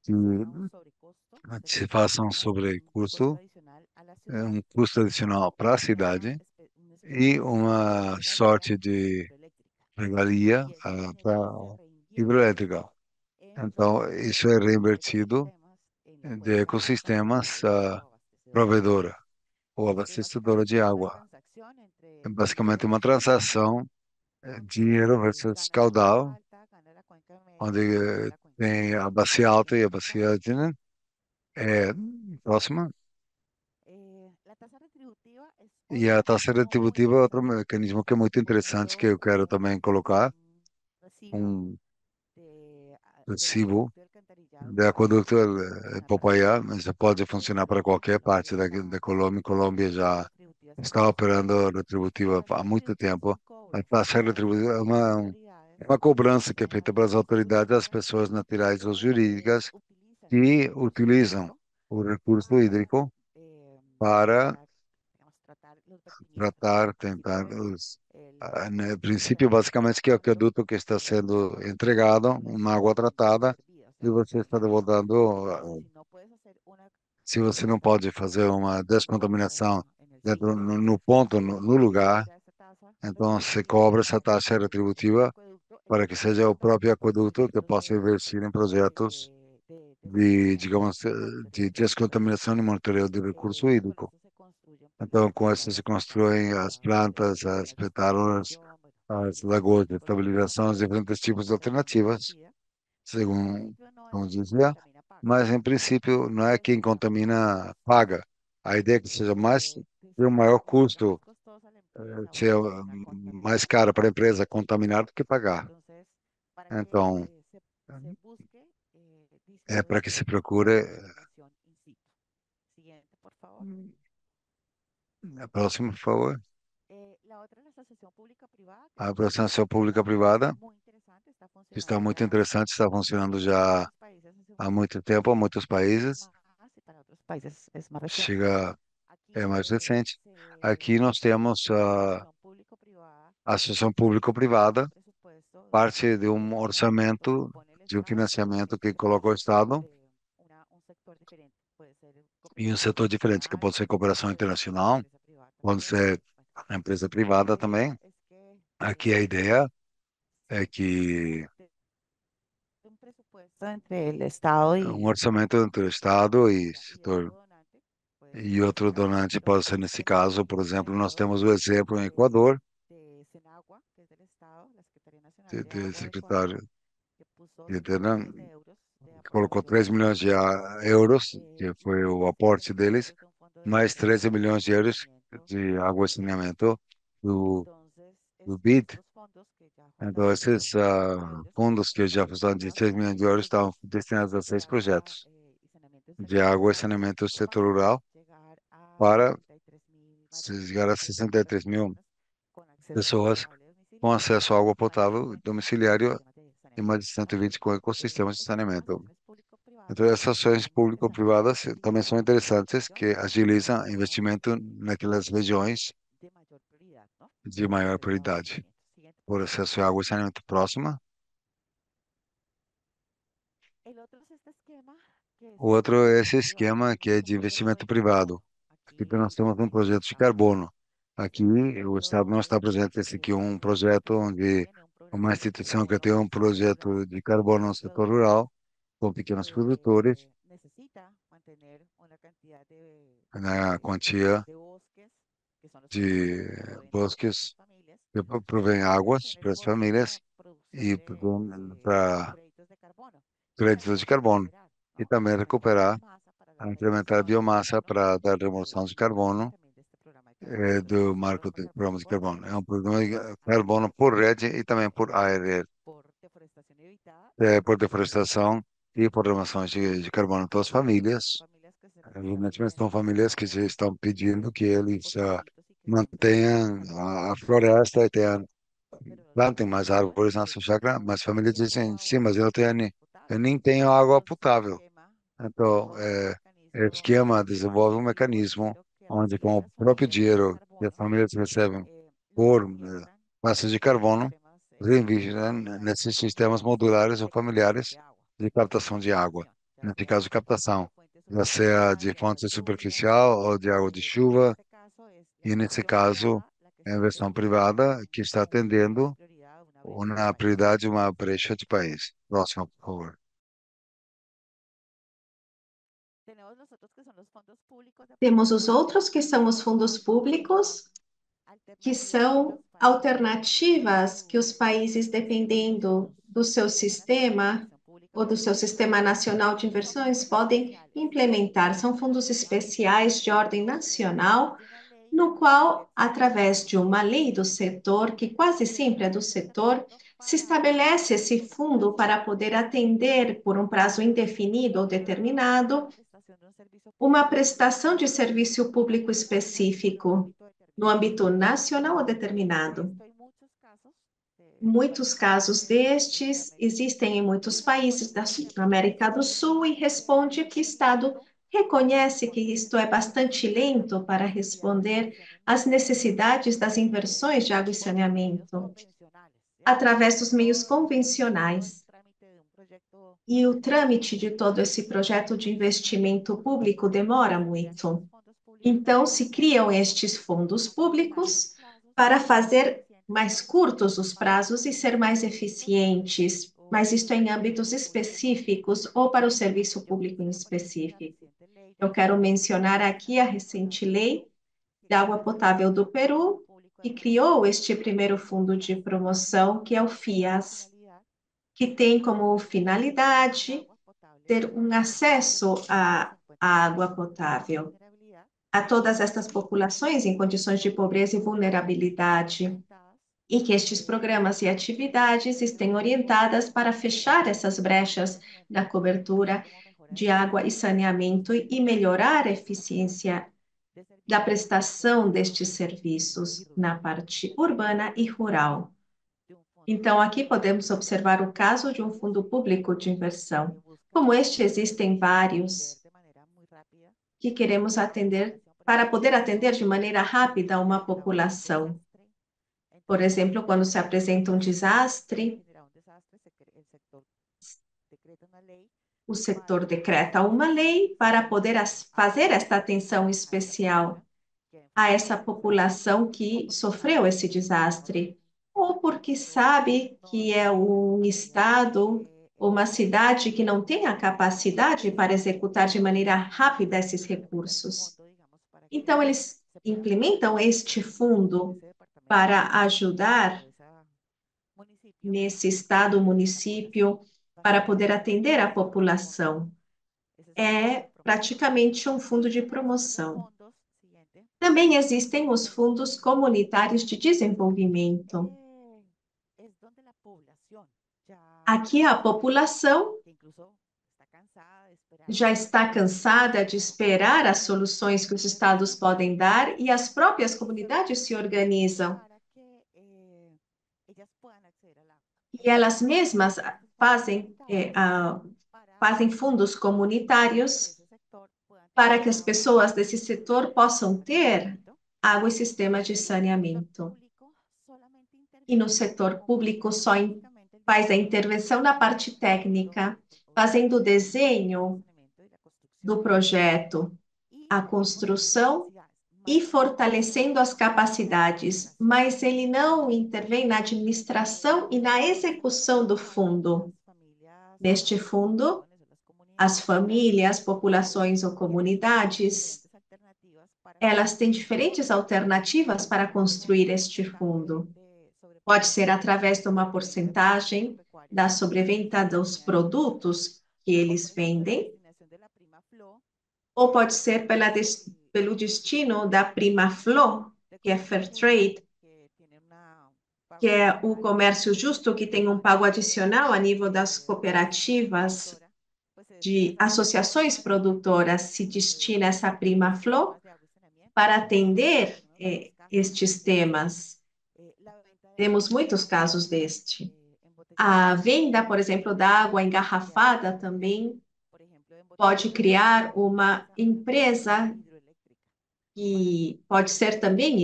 que Se haga un sobrecosto de se faça um construcción, un costo sobrecusto, adicional a la ciudad um custo adicional para a y cidade una especie e de uma regalía sorte de hidroeléctrica. regalia Y ese para dinero se reinvierte hidroelétrica. en los Então, isso é reinvertido ecosistemas, en la de cuenca con la ecossistemas proveedora o abastecedora de agua. provedora ou Esto es abastecedora de básicamente una água. transacción É entre basicamente uma dinero, transação, dinheiro donde versus gana la caudal, cuenca alta, gana la cuenca media onde y gana la cuenca tem baja. a bacia alta e a ¿Vale? bacia né? É, próxima. La tasa retributiva es E otro a taxa mecanismo muy retributiva é outro interesante. mecanismo que é muito Por interessante, que ejemplo, eu quero usted também tiene colocar, un recibo um del recibo acueducto de alcantarillado de aqueduto puede funcionar para Popayá, Colombia, mas pode funcionar para qualquer parte da esa Colômbia. Colômbia tasa já retributiva se está conoce operando a La retributiva tasa há muito retributiva es tempo. un A cobro taxa que retributiva las autoridades é uma cobrança que é feita tanto pelas autoridades das jurídicas pessoas naturais ou jurídicas utilizan el que recurso utilizam hídrico o recurso para, hídrico para para digamos, tratar los vertimientos, tratar, tentar básicamente no el princípio, agua que está basicamente, que é o entrando aqueduto que está sendo a entregado, una uma ciudad água y mal tratada, servida, o e sea, você está devolvendo, eso si no puedes hacer una se você não pode fazer uma descontaminação en el dentro, sitio, no ponto, no se lugar, cobra esa tasa então se retributiva cobra essa para que taxa el propio retributiva acueducto para que seja o invierta próprio en aqueduto que proyectos possa investir em projetos de de, descontaminación digamos, y monitoreo de de recursos hídricos. descontaminação e monitoreio de recurso Con hídrico. esto se Então, com isso se constroem as plantas, as petárolas, as lagoas de estabilização, os diferentes tipos de alternativas, segundo, como dizia, mas em princípio não é quem contamina paga. A ideia é que seja mais, ter um maior custo, ser mais caro para a empresa contaminar do que pagar. Então, é para que se procure a próxima, por favor. A aproximação pública-privada está muito interessante, está funcionando já há muito tempo, há muitos países, chega, é mais recente. Aqui nós temos a associação público-privada, parte de um orçamento, de um financiamento que coloca o Estado e um setor diferente, que pode ser cooperação internacional, pode ser a empresa privada também. Aqui a ideia é que entre el Estado um orçamento entre o Estado e setor e outro donante pode ser nesse caso, por exemplo, nós temos o exemplo em Equador, de secretário de que colocou 3 milhões de euros, que foi o aporte deles, mais 13 milhões de euros de água e saneamento do BID. Então, esses fundos que já fizeram de 6 milhões de euros estão destinados a 6 projetos de água e saneamento do setor rural para chegar a 63 mil pessoas com acesso à água potável domiciliário e mais de 120 com ecossistemas de saneamento. Então, essas ações público-privadas também são interessantes, que agilizam investimento naquelas regiões de maior prioridade. Por acesso à água e saneamento próxima. O outro é esse esquema que é de investimento privado. Aqui nós temos um projeto de carbono. Aqui o Estado não está presente. Esse aqui é um projeto onde uma instituição que tem um projeto de carbono no setor rural, com pequenos produtores, na quantia de bosques que provém águas para as famílias e para créditos de carbono. E também recuperar, incrementar a biomassa para dar remoção de carbono do marco de programa de carbono. É um programa de carbono por rede e também por ARR, por deforestação e por remoção de carbono. Então, as famílias, evidentemente, são famílias que já estão pedindo que eles mantenham a floresta e tenham plantem mais árvores na sua chácara, mas famílias dizem, sim, mas eu nem tenho água potável. Então, o esquema desenvolve um mecanismo onde, com o próprio dinheiro que as famílias recebem por massas de carbono, reinvestem nesses sistemas modulares ou familiares de captação de água. Nesse caso, captação, já seja de fonte superficial ou de água de chuva, e nesse caso, é a versão privada que está atendendo uma prioridade, uma brecha de país. Próximo, por favor. Temos os outros, que são os fundos públicos, que são alternativas que os países, dependendo do seu sistema ou do seu sistema nacional de inversões, podem implementar. São fundos especiais de ordem nacional, no qual, através de uma lei do setor, que quase sempre é do setor, se estabelece esse fundo para poder atender, por um prazo indefinido ou determinado, uma prestação de serviço público específico no âmbito nacional ou determinado. Muitos casos destes existem em muitos países da América do Sul e responde que o Estado reconhece que isto é bastante lento para responder às necessidades das inversões de água e saneamento através dos meios convencionais. E o trâmite de todo esse projeto de investimento público demora muito. Então, se criam estes fundos públicos para fazer mais curtos os prazos e ser mais eficientes, mas isto é em âmbitos específicos ou para o serviço público em específico. Eu quero mencionar aqui a recente lei da Água Potável do Peru, que criou este primeiro fundo de promoção, que é o FIAS, que tem como finalidade ter um acesso à água potável a todas estas populações em condições de pobreza e vulnerabilidade, e que estes programas e atividades estejam orientadas para fechar essas brechas na cobertura de água e saneamento e melhorar a eficiência da prestação destes serviços na parte urbana e rural. Então, aqui podemos observar o caso de um fundo público de inversão. Como este, existem vários que queremos atender para poder atender de maneira rápida uma população. Por exemplo, quando se apresenta um desastre, o setor decreta uma lei para poder fazer esta atenção especial a essa população que sofreu esse desastre, ou porque sabe que é um estado ou uma cidade que não tem a capacidade para executar de maneira rápida esses recursos. Então, eles implementam este fundo para ajudar nesse estado, município, para poder atender a população. É praticamente um fundo de promoção. Também existem os fundos comunitários de desenvolvimento. Aqui a população já está cansada de esperar as soluções que os estados podem dar e as próprias comunidades se organizam. E elas mesmas fazem fundos comunitários para que as pessoas desse setor possam ter água e sistema de saneamento. E no setor público faz a intervenção na parte técnica, fazendo o desenho do projeto, a construção e fortalecendo as capacidades, mas ele não intervém na administração e na execução do fundo. Neste fundo, as famílias, populações ou comunidades, elas têm diferentes alternativas para construir este fundo. Pode ser através de uma porcentagem da sobrevenda dos produtos que eles vendem, ou pode ser pelo destino da Prima Flor, que é Fair Trade, que é o comércio justo que tem um pago adicional a nível das cooperativas de associações produtoras, se destina essa Prima Flor para atender estes temas. Temos muitos casos deste. A venda, por exemplo, da água engarrafada também pode criar uma empresa que pode ser também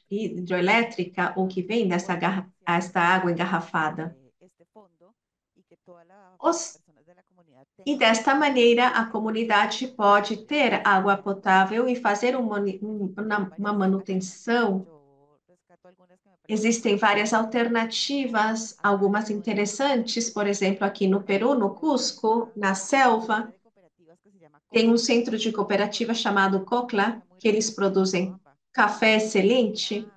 hidroelétrica ou que vem esta água engarrafada. Os, e desta maneira a comunidade pode ter água potável e fazer uma manutenção. Existem várias alternativas, algumas interessantes, por exemplo, aqui no Peru, no Cusco, na selva, tem um centro de cooperativa chamado Cocla, que eles produzem café excelente,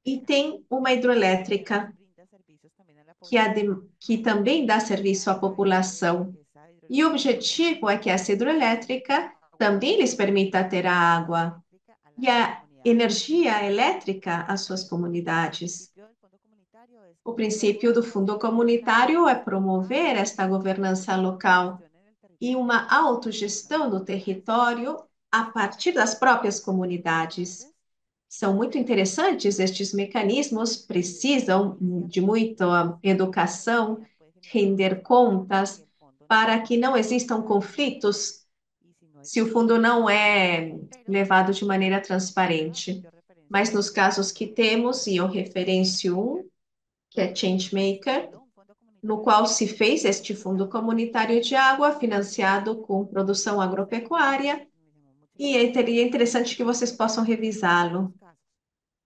e tem uma hidroelétrica que também dá serviço à população. E o objetivo é que essa hidroelétrica também lhes permita ter a água e a energia elétrica às suas comunidades. O princípio do fundo comunitário é promover esta governança local e uma autogestão do território a partir das próprias comunidades. São muito interessantes estes mecanismos, precisam de muita educação, render contas, para que não existam conflitos se o fundo não é levado de maneira transparente. Mas nos casos que temos, e eu referencio um, que é Changemaker, no qual se fez este fundo comunitário de água, financiado com produção agropecuária, e seria interessante que vocês possam revisá-lo.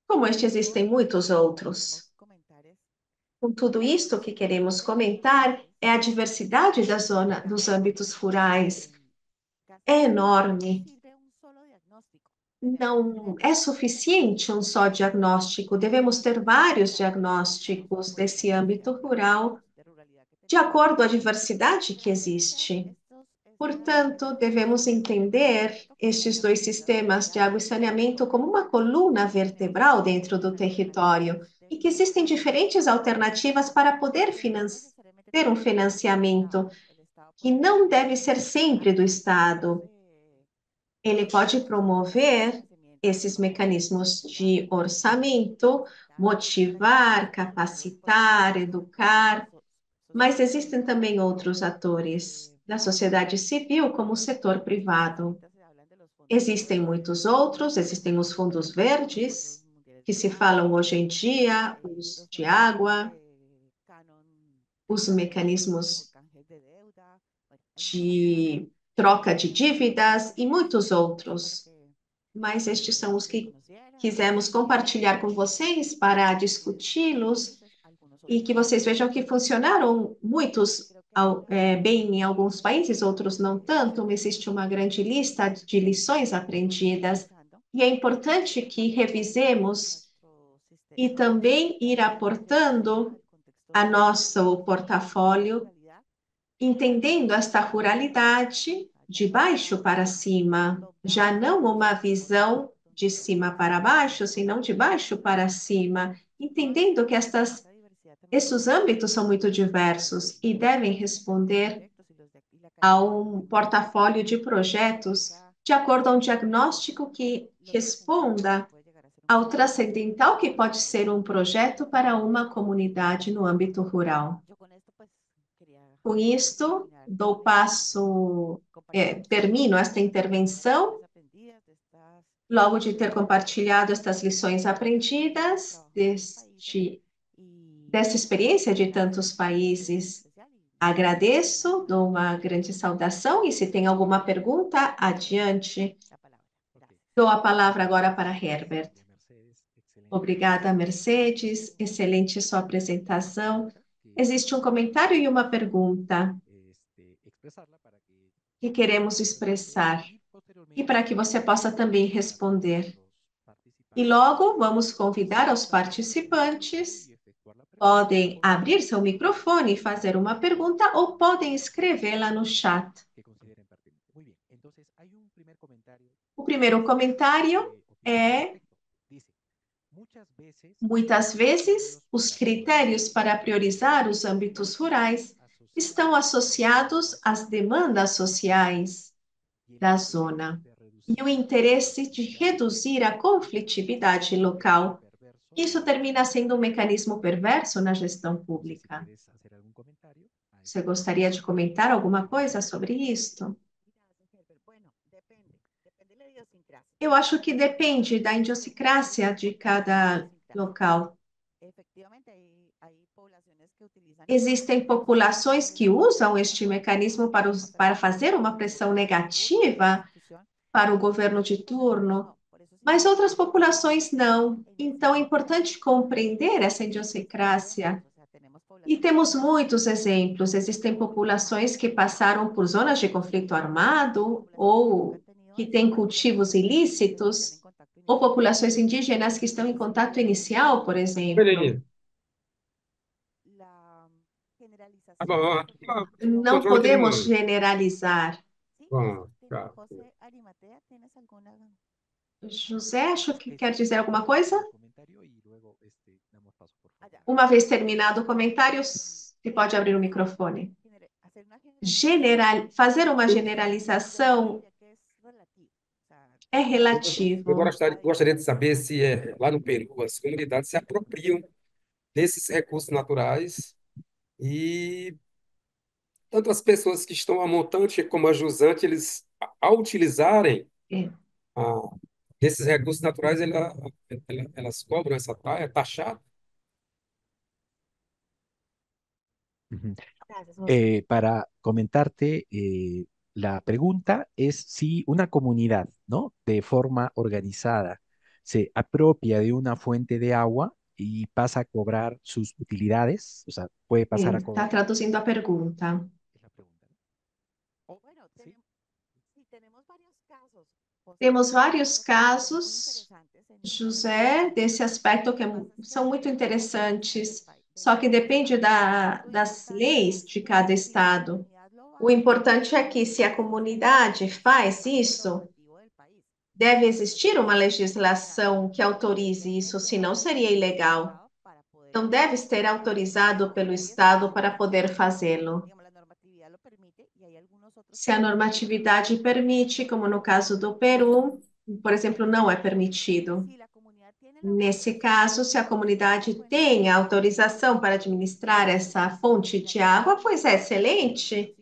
Como este, existem muitos outros. Com tudo isto, o que queremos comentar é a diversidade da dos âmbitos rurais. É enorme. Não é suficiente um só diagnóstico, devemos ter vários diagnósticos desse âmbito rural, de acordo à diversidade que existe. Portanto, devemos entender estes dois sistemas de água e saneamento como uma coluna vertebral dentro do território e que existem diferentes alternativas para poder ter um financiamento que não deve ser sempre do Estado. Ele pode promover esses mecanismos de orçamento, motivar, capacitar, educar, mas existem também outros atores da sociedade civil, como o setor privado. Existem muitos outros, existem os fundos verdes, que se falam hoje em dia, os de água, os mecanismos de troca de dívidas e muitos outros. Mas estes são os que quisemos compartilhar com vocês para discuti-los e que vocês vejam que funcionaram muitos bem em alguns países, outros não tanto. Existe uma grande lista de lições aprendidas e é importante que revisemos e também ir aportando a nosso portfólio, entendendo esta ruralidade de baixo para cima, já não uma visão de cima para baixo, senão de baixo para cima, entendendo que esses âmbitos são muito diversos e devem responder a um portfólio de projetos de acordo a um diagnóstico que responda ao transcendental que pode ser um projeto para uma comunidade no âmbito rural. Com isto, termino esta intervenção, logo de ter compartilhado estas lições aprendidas, dessa experiência de tantos países. Agradeço, dou uma grande saudação e se tem alguma pergunta, adiante. Dou a palavra agora para Herbert. Obrigada, Mercedes. Excelente sua apresentação. Existe um comentário e uma pergunta que queremos expressar e para que você possa também responder. E logo vamos convidar os participantes. Podem abrir seu microfone e fazer uma pergunta ou podem escrevê-la no chat. O primeiro comentário é: muitas vezes, os critérios para priorizar os âmbitos rurais estão associados às demandas sociais da zona e o interesse de reduzir a conflitividade local. Isso termina sendo um mecanismo perverso na gestão pública. Você gostaria de comentar alguma coisa sobre isto? Eu acho que depende da idiosincrásia de cada local. Existem populações que usam este mecanismo para fazer uma pressão negativa para o governo de turno, mas outras populações não. Então, é importante compreender essa idiosincrásia. E temos muitos exemplos. Existem populações que passaram por zonas de conflito armado ou que têm cultivos ilícitos, ou populações indígenas que estão em contato inicial, por exemplo. Beleza. Tá bom. Não Continua podemos continuando. generalizar. Bom, tá. José, acho que quer dizer alguma coisa? Uma vez terminado o comentário, se pode abrir o microfone. Fazer uma generalização é Eu relativo. gostaria de saber se lá no Peru as comunidades se apropriam desses recursos naturais e tanto as pessoas que estão a montante como a jusante, eles, ao utilizarem É. a, desses recursos naturais, elas cobram essa taxa. Ujú. Para comentarte, la pregunta es si una comunidad, ¿no? De forma organizada se apropia de una fuente de agua y pasa a cobrar sus utilidades, o sea, puede pasar a Está cobrar. traduzindo a pergunta. Es la pregunta, ¿no? Temos vários casos, José, desse aspecto que são muito interessantes, só que depende das leis de cada estado. O importante é que, se a comunidade faz isso, deve existir uma legislação que autorize isso, senão seria ilegal. Então, deve ser autorizado pelo Estado para poder fazê-lo. Se a normatividade permite, como no caso do Peru, por exemplo, não é permitido. Nesse caso, se a comunidade tem a autorização para administrar essa fonte de água, pois é excelente.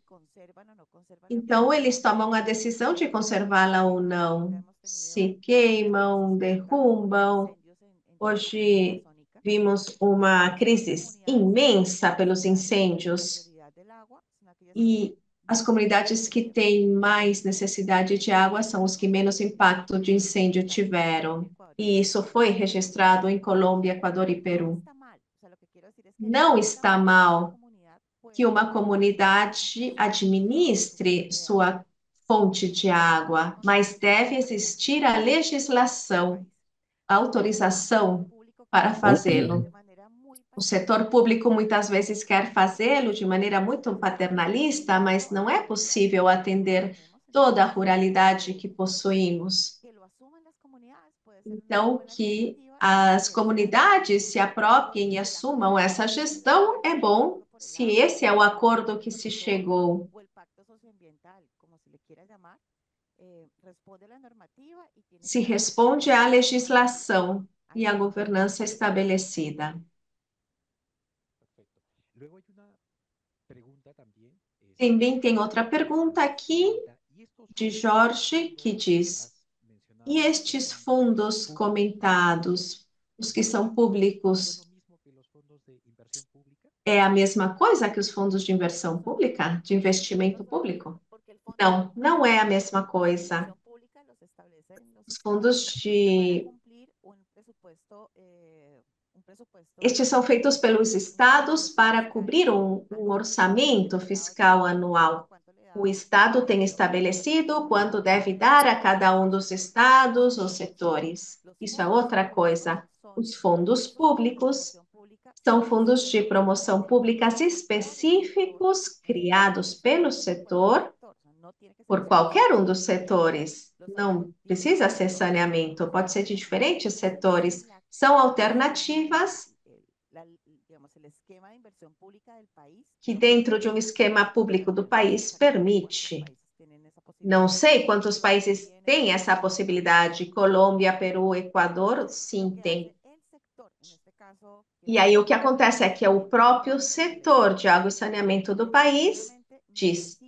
Então, eles tomam a decisão de conservá-la ou não. Se queimam, derrubam. Hoje vimos uma crise imensa pelos incêndios e as comunidades que têm mais necessidade de água são os que menos impacto de incêndio tiveram. E isso foi registrado em Colômbia, Equador e Peru. Não está mal que uma comunidade administre sua fonte de água, mas deve existir a legislação, a autorização para fazê-lo. O setor público muitas vezes quer fazê-lo de maneira muito paternalista, mas não é possível atender toda a ruralidade que possuímos. Então, que as comunidades se apropriem e assumam essa gestão é bom, se esse é o acordo que se chegou. Se responde à legislação e à governança estabelecida. Também tem outra pergunta aqui de Jorge, que diz: e estes fundos comentados, os que são públicos, é a mesma coisa que os fundos de inversão pública, de investimento público? Não, não é a mesma coisa. Os fundos de Estes são feitos pelos estados para cobrir um orçamento fiscal anual. O Estado tem estabelecido quanto deve dar a cada um dos estados ou setores. Isso é outra coisa. Os fundos públicos são fundos de promoção públicas específicos criados pelo setor, por qualquer um dos setores. Não precisa ser saneamento, pode ser de diferentes setores. São alternativas que dentro de um esquema público do país permite. Não sei quantos países têm essa possibilidade. Colômbia, Peru, Equador, sim, tem. E aí o que acontece é que o próprio setor de água e saneamento do país diz: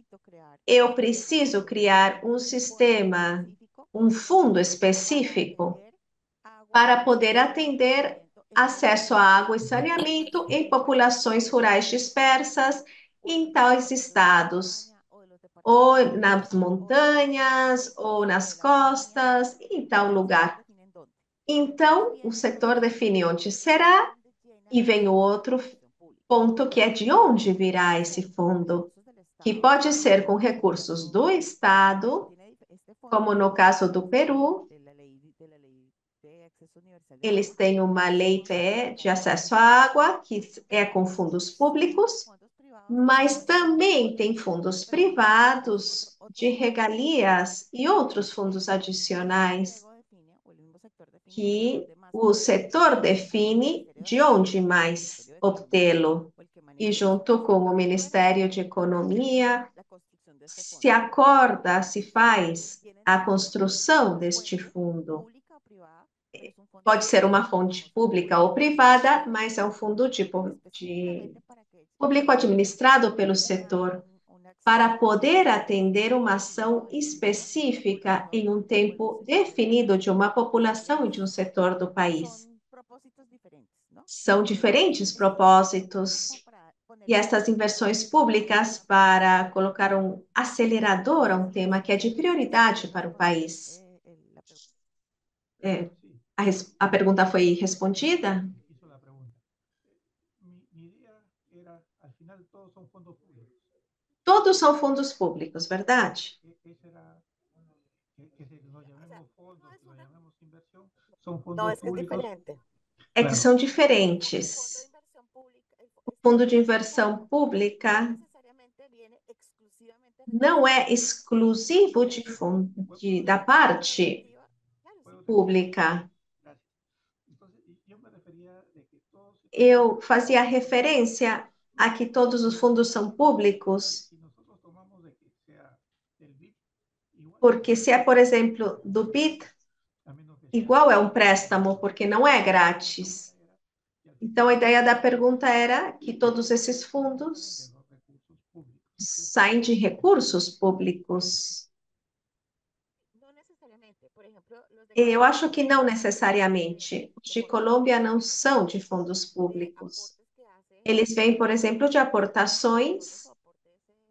eu preciso criar um sistema, um fundo específico para poder atender acesso à água e saneamento em populações rurais dispersas em tais estados, ou nas montanhas, ou nas costas, em tal lugar. Então, o setor define onde será, e vem o outro ponto que é de onde virá esse fundo, que pode ser com recursos do Estado, como no caso do Peru. Eles têm uma lei PE de acesso à água, que é com fundos públicos, mas também tem fundos privados de regalias e outros fundos adicionais que o setor define de onde mais obtê-lo. E junto com o Ministério de Economia, se acorda, se faz a construção deste fundo. Pode ser uma fonte pública ou privada, mas é um fundo de público administrado pelo setor para poder atender uma ação específica em um tempo definido de uma população e de um setor do país. São diferentes propósitos e essas inversões públicas para colocar um acelerador a um tema que é de prioridade para o país. A pergunta foi respondida? Todos são fundos públicos, verdade? No, es que es diferente. É que são diferentes. O fundo de inversão pública não é exclusivo da parte pública. Eu fazia referência a que todos os fundos são públicos, porque se é, por exemplo, do BID, igual é um préstamo, porque não é grátis. Então, a ideia da pergunta era que todos esses fundos saem de recursos públicos. Eu acho que não necessariamente. Os de Colômbia não são de fundos públicos. Eles vêm, por exemplo, de aportações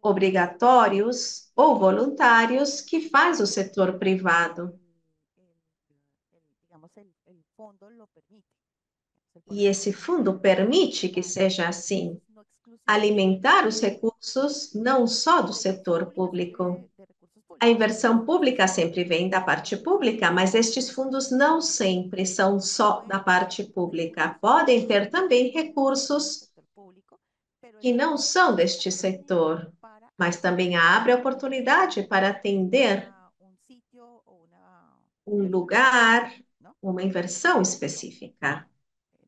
obrigatórios ou voluntários que faz o setor privado. E esse fundo permite que seja assim, alimentar os recursos não só do setor público. A inversão pública sempre vem da parte pública, mas estes fundos não sempre são só da parte pública. Podem ter também recursos que não são deste setor, mas também abre oportunidade para atender um lugar, uma inversão específica.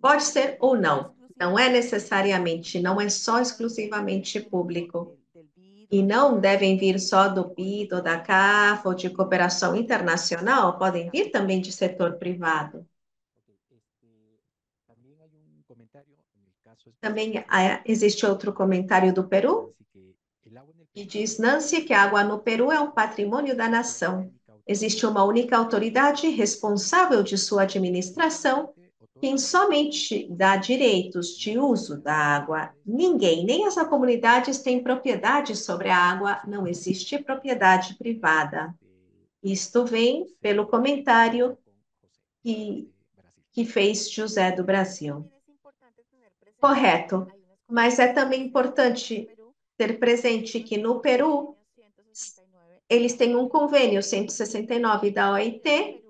Pode ser ou não. Não é necessariamente, não é só exclusivamente público. E não devem vir só do BID ou da CAF ou de cooperação internacional, podem vir também de setor privado. Também existe outro comentário do Peru, que diz, Nancy, que a água no Peru é um patrimônio da nação. Existe uma única autoridade responsável de sua administração, quem somente dá direitos de uso da água. Ninguém, nem as comunidades, têm propriedade sobre a água, não existe propriedade privada. Isto vem pelo comentário que fez José do Brasil. Correto, mas é também importante ter presente que no Peru, eles têm um convênio 169 da OIT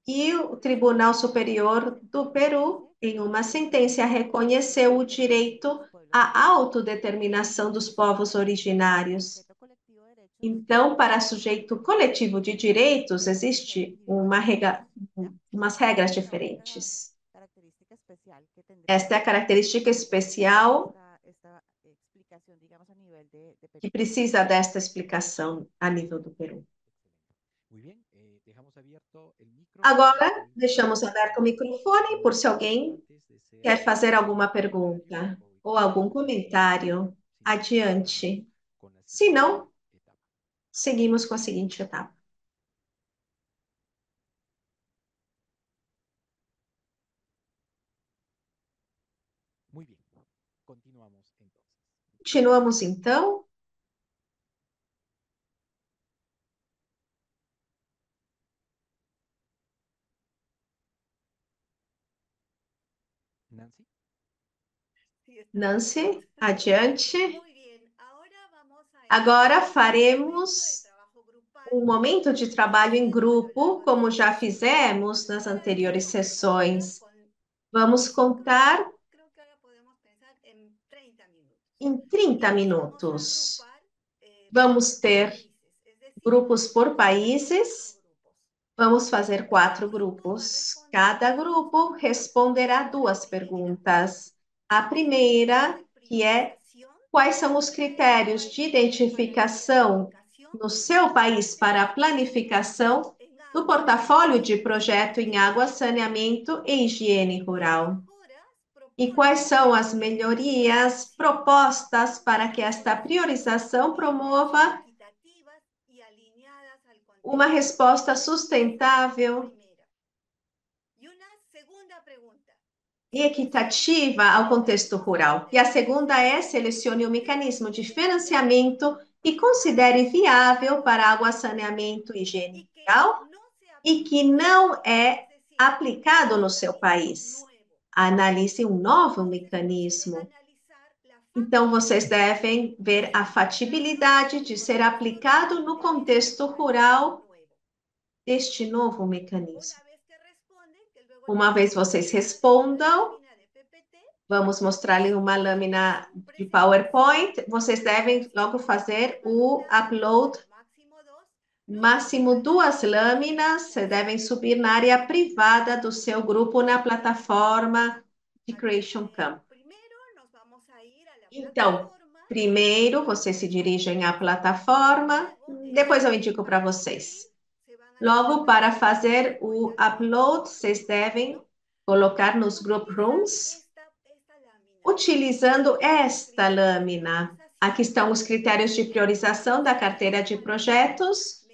e o Tribunal Superior do Peru, em uma sentença, reconheceu o direito à autodeterminação dos povos originários. Então, para sujeito coletivo de direitos, existe umas regras diferentes. Esta é a característica especial que precisa desta explicação a nível do Peru. Agora, deixamos aberto o microfone por se alguém quer fazer alguma pergunta ou algum comentário. Adiante. Se não, seguimos com a seguinte etapa. Continuamos então. Nancy, adiante. Agora faremos um momento de trabalho em grupo, como já fizemos nas anteriores sessões. Vamos contar em 30 minutos. Vamos ter grupos por países. Vamos fazer 4 grupos. Cada grupo responderá 2 perguntas. A primeira, que é: quais são os critérios de identificação no seu país para a planificação do portfólio de projeto em água, saneamento e higiene rural? E quais são as melhorias propostas para que esta priorização promova uma resposta sustentável e equitativa ao contexto rural? E a segunda é: selecione o mecanismo de financiamento e considere viável para água, saneamento e higiene rural e que não é aplicado no seu país. Analise um novo mecanismo. Então, vocês devem ver a factibilidade de ser aplicado no contexto rural este novo mecanismo. Uma vez vocês respondam, vamos mostrar-lhe uma lâmina de PowerPoint. Vocês devem logo fazer o upload. Máximo 2 lâminas. Vocês devem subir na área privada do seu grupo na plataforma de Creation Camp. Então, primeiro vocês se dirigem à plataforma, depois eu indico para vocês. Logo, para fazer o upload, vocês devem colocar nos group rooms, utilizando esta lâmina. Aqui estão os critérios de priorização da carteira de projetos,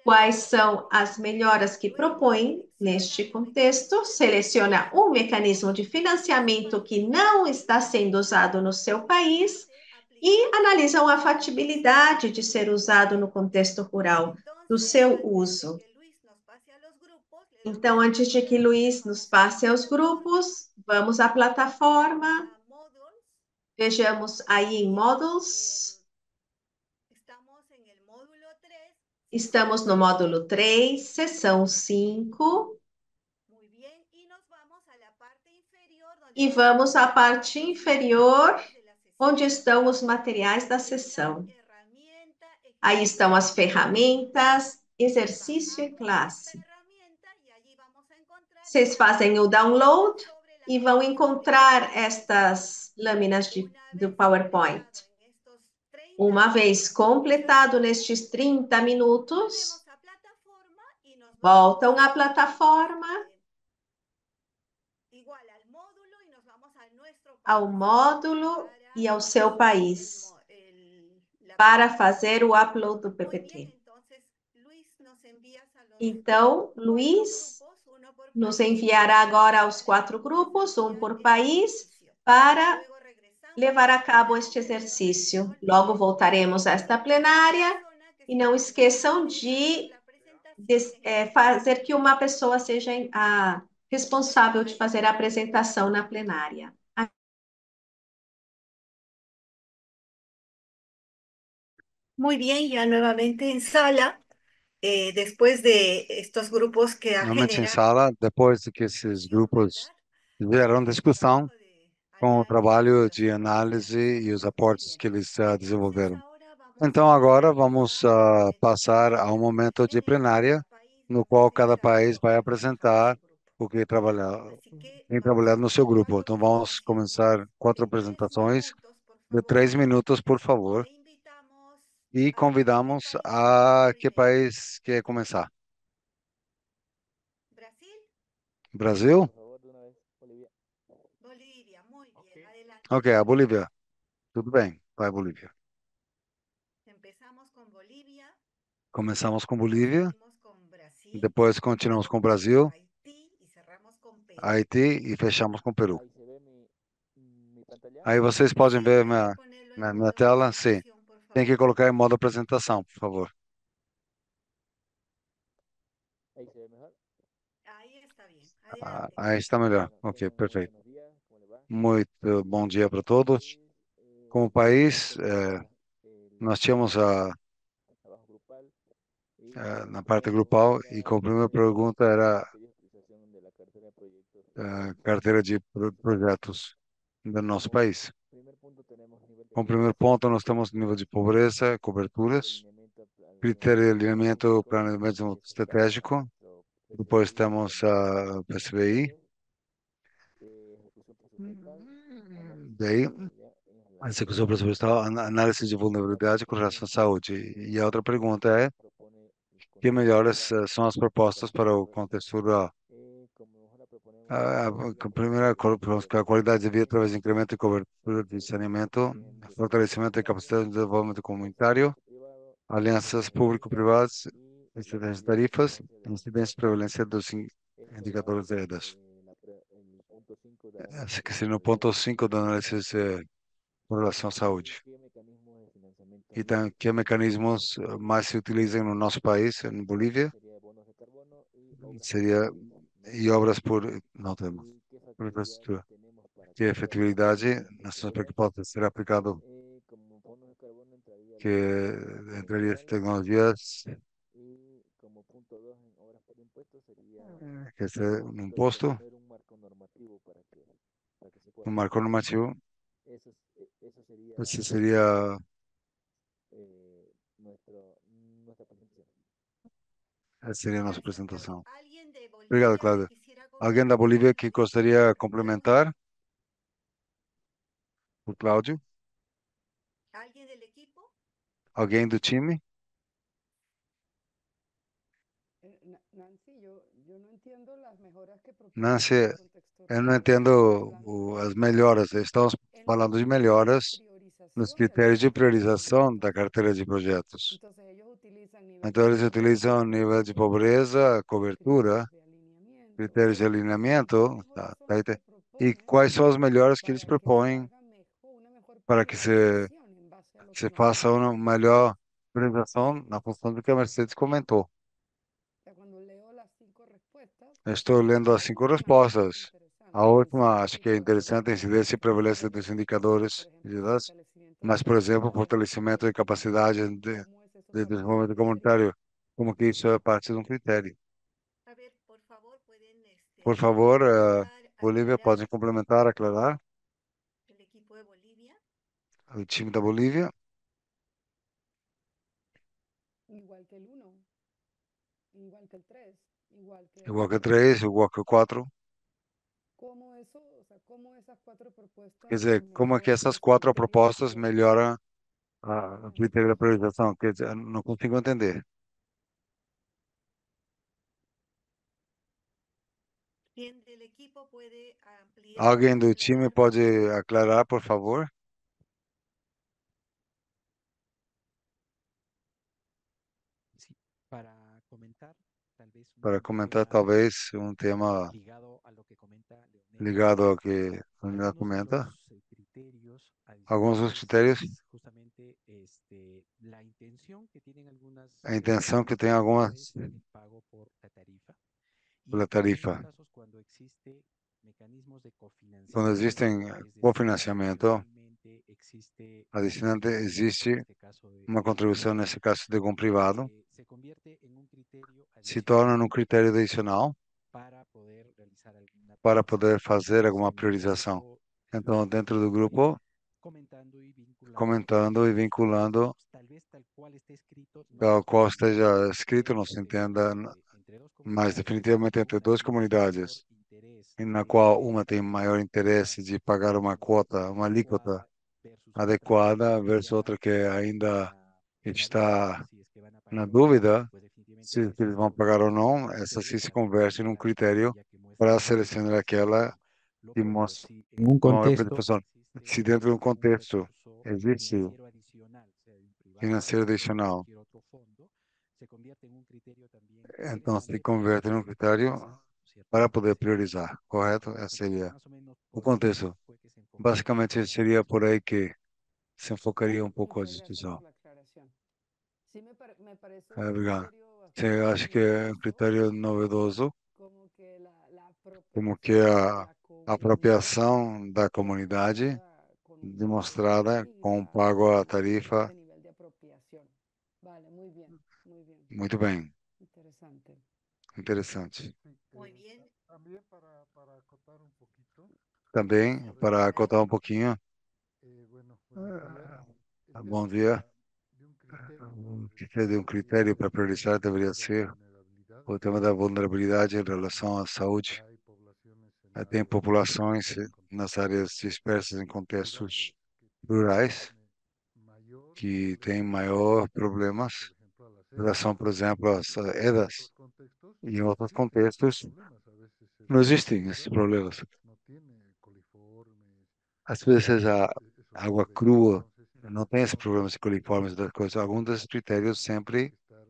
quais são as melhoras que propõem neste contexto, seleciona um mecanismo de financiamento que não está sendo usado no seu país e analisam a factibilidade de ser usado no contexto rural, do seu uso. Então, antes de que Luiz nos passe aos grupos, vamos à plataforma. Vejamos aí em Models. Estamos no módulo 3, seção 5. E vamos à parte inferior, onde estão os materiais da sessão. Aí estão as ferramentas, exercício e classe. Vocês fazem o download e vão encontrar estas lâminas do PowerPoint. Uma vez completado nestes 30 minutos, voltam à plataforma, ao módulo e ao seu país, para fazer o upload do PPT. Então, Luiz nos enviará agora aos 4 grupos, um por país, para levar a cabo este exercício. Logo voltaremos a esta plenária e não esqueçam de fazer que uma pessoa seja a responsável de fazer a apresentação na plenária. Muy bien, ya nuevamente en sala, después de estos grupos que ha Novamente em generado sala, depois de que esses grupos fizeram discussão com o trabalho de análise e os aportes que eles desenvolveram. Então, agora vamos passar a um momento de plenária, no qual cada país vai apresentar o que tem trabalhado no seu grupo. Então, vamos começar 4 apresentações de 3 minutos, por favor. E convidamos a que país quer começar? Brasil? Ok, a Bolívia. Tudo bem, vai Bolívia. Começamos com Bolívia, depois continuamos com Brasil, Haiti e fechamos com Peru. Aí vocês podem ver minha tela? Sim. Tem que colocar em modo apresentação, por favor. Aí está melhor. Ok, perfeito. Muito bom dia para todos. Como país, nós tínhamos na parte grupal e como primeira pergunta era a carteira de projetos do nosso país. Como primeiro ponto, nós temos nível de pobreza, coberturas, critério de alinhamento, planejamento estratégico. Depois temos a PCBI. Daí, a execução presupuestal, análise de vulnerabilidade com relação à saúde. E a outra pergunta é, que melhores são as propostas para o contexto rural? A primeira, a qualidade de vida através de incremento de cobertura de saneamento, fortalecimento da capacidade de desenvolvimento comunitário, alianças público-privadas, incidências de tarifas, incidência e prevalência dos indicadores de EDAS. Esse que seria no ponto 5 da análise com relação à saúde. E também que mecanismos mais se utilizam no nosso país, em Bolívia, seria e obras não temos, por infraestrutura. Que efetividade, nós estamos preocupados de ser aplicado, que entraria as tecnologias que esse é um imposto, um marco normativo, esse seria, essa seria a nossa Gracias, apresentação. Carlos. ¿Alguien de Obrigado, Bolivia Cláudia. quisiera Alguém da comentar Bolívia que algo? gostaria de complementar? Claudio, O Cláudio? ¿alguien del equipo? Alguém do time? Nancy, yo no entiendo las mejoras que proponen en Nancy, el contexto eu não real. Estamos entendo hablando de as melhoras. Estamos en los falando de criterios de melhoras nos priorización de critérios las de carteras de priorização da proyectos. carteira de projetos. Entonces ellos utilizan nivel de Então, eles utilizam pobreza, nível de pobreza, cobertura, criterios de alineamiento. critérios de ¿Qué alinhamento, mejoras son tá, las que e proponen quais são as melhoras que eles para que se propõem haga mejor, una mejor para que priorización en base a lo que se nos faça uma proponen melhor ustedes? priorização na função do que a Mercedes comentou. O sea, cuando leo las 5 respuestas, Eu estou lendo as la 5 última me parece respostas. A interesante, la última acho incidência que y é interessante, a prevalece incidência e prevalência de dos los indicadores, indicadores, por ejemplo, fortalecimiento de mas, por exemplo, capacidad de fortalecimento de desenvolvimiento capacidade comunitario. ¿Cómo es eso de parte de un desenvolvimento criterio? comunitário, como que isso é parte de um critério. A ver, por favor, pueden Por favor, complementar, Bolívia, aclarar pode complementar, aclarar, el equipo de Bolivia. o time da Bolívia, Igual que el 1, igual que el 3, igual que el igual que 4. 3, igual que 4. ¿Cómo eso, o sea, cómo esas 4 propuestas Quer dizer, como é que mejoran essas los 4 criterios de propostas melhoram priorización? a No, critério da no sé. priorização? Quer dizer, eu não consigo entender. ¿Quién del equipo puede ampliar Alguém o do time aclarar pode más esto? aclarar, por favor? Sí, para comentar tal vez Para un comentar, tema talvez, um tema ligado a lo que comenta Leonel. ligado ao que a Leonel Algunos de comenta. los criterios Alguns dos adicionales critérios, es justamente la intención que tienen algunas a intenção que tem autoridades algumas en el pago por la tarifa. pela Y en algunos tarifa. casos cuando existe mecanismos de Quando cofinanciamiento, existem es decir, cofinanciamento, adicionalmente existe una adicionante, contribución, en existe este caso uma de un contribuição, privado, nesse caso de algum privado, se convierte en un criterio se torna adicional um critério adicional para poder realizar alguna para poder priorización. fazer Entonces, alguma en el priorização. grupo Então, dentro do pueden ir grupo, comentando y vinculando comentando e los vinculando, criterios, tal vez tal cual esté escrito, no se tal qual entienda, esteja escrito, pero não se entenda, entre dos mas comunidades, definitivamente entre una duas tiene mayor comunidades, interés e na qual de uma tem maior pagar interesse de pagar uma una quota, cuota uma alíquota adecuada versus otra que adequada, versus todavía outra que ainda está en la duda está si es que van a na pagar o no, dúvida pues definitivamente se ese eles sí vão se pagar ou convierte en un não, essa sim criterio se para converte num seleccionar critério aquella que muestra para mayor selecionar aquela participación que local. Pero mostra si en un uma maior contexto participação. existe Se dentro de um un contexto recurso existe financiero adicional, sea de un privado financeiro o de adicional, cualquier otro fondo, se convierte en un criterio también então se interesante para converte num poder critério priorizar, ¿cierto? para Me poder parece que priorizar, correto? Esse seria más o menos o por ahí contexto. fue que se enfocaría Basicamente, la seria por discusión. aí que se enfocaria um pouco a Muchas gracias discussão. por la aclaración. Sí, me parece É, un obrigado. criterio Você bastante acha que é um novedoso, critério novedoso, como que la como que apropiación de a la comunidad apropriação da comunidade demostrada con un pago a demonstrada com o tarifa pago à y tarifa? ese nivel de apropiación. Vale, muy bien, muy bien. Muito bem, Interesante. interessante. Muy bien. También para acotar un poquito Também, Sí, para claro. acotar um pouquinho, bueno, buenos días. El bom tema dia. de un criterio O de que de um prioridad critério para debería priorizar ser el deveria tema de la ser vulnerabilidad. o tema da vulnerabilidade em relação à saúde. Hay poblaciones en Tem áreas populações dispersas, en nas contextos áreas dispersas em rurales, contextos que rurais tienen mayor que têm problemática maior en relación, problemas por ejemplo, a las em EDAS. relação, por exemplo, às En EDAS. otros contextos E em no outros existen estos contextos problemas. A veces não es existem esses cruda, problemas. no tiene coliformes, Às vezes a esos água problemas. crua Entonces, não tem esses no, problemas coliformes estos das coisas. Alguns desses critérios tienen sempre que estar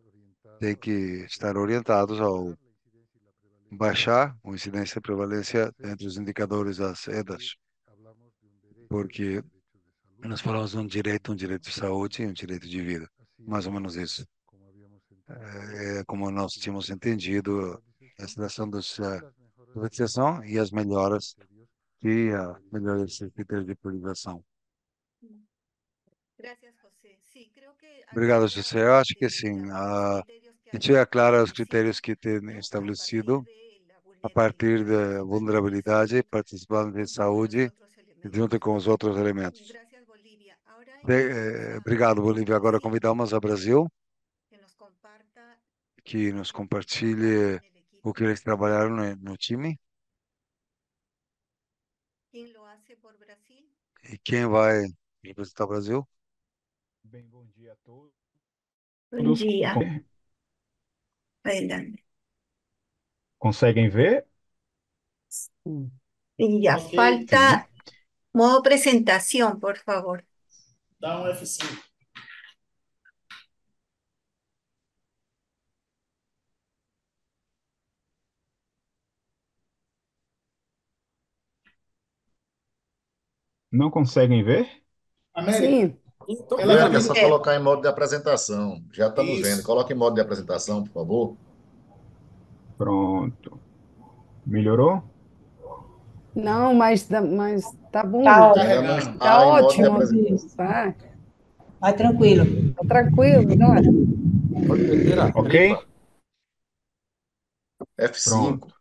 têm orientados que estar a orientados ao bajar la incidencia y la prevalencia baixar a incidência e de prevalência las entre os EDAS, indicadores das porque EDAS, hablamos de un derecho, es un porque derecho de salud, nós falamos de um humano, direito de saúde e um direito de vida. así Mais es ou menos isso. como habíamos entendido É como la nós tínhamos situación de entendido a privatización situação dos y las mejoras que se privatização e proponen as en estos melhoras criterios que de a melhoras priorización. desses critérios de priorização. Gracias, José. Sí, creo que Obrigado, habría José. Eu acho que sim. algunos criterios que Isso é claro os critérios que tem estabelecido a partir da vulnerabilidade, participação de saúde, junto com os outros elementos. Obrigado, Bolívia. Agora convidamos a Brasil que nos compartilhe o que eles trabalharam no time e quem vai representar o Brasil. Bem, bom dia a Buen todos. día. Adelante. Conseguem ver? Y ya Ok, Sim. falta modo presentación, por favor. dá um F5. Não conseguem ver? América, Sim, Estou vendo ela ali. América, é tem só É, colocar em modo de apresentação. Já estamos vendo. isso. Coloque em modo de apresentação, por favor. Pronto. Melhorou? não, mas tá Tá bom, Ainda não carregando. tá está em modo de ótimo, apresentação. tá, Vai tranquilo. tá tranquilo, tá? Pode meter a Ok? tripa. F5. Pronto.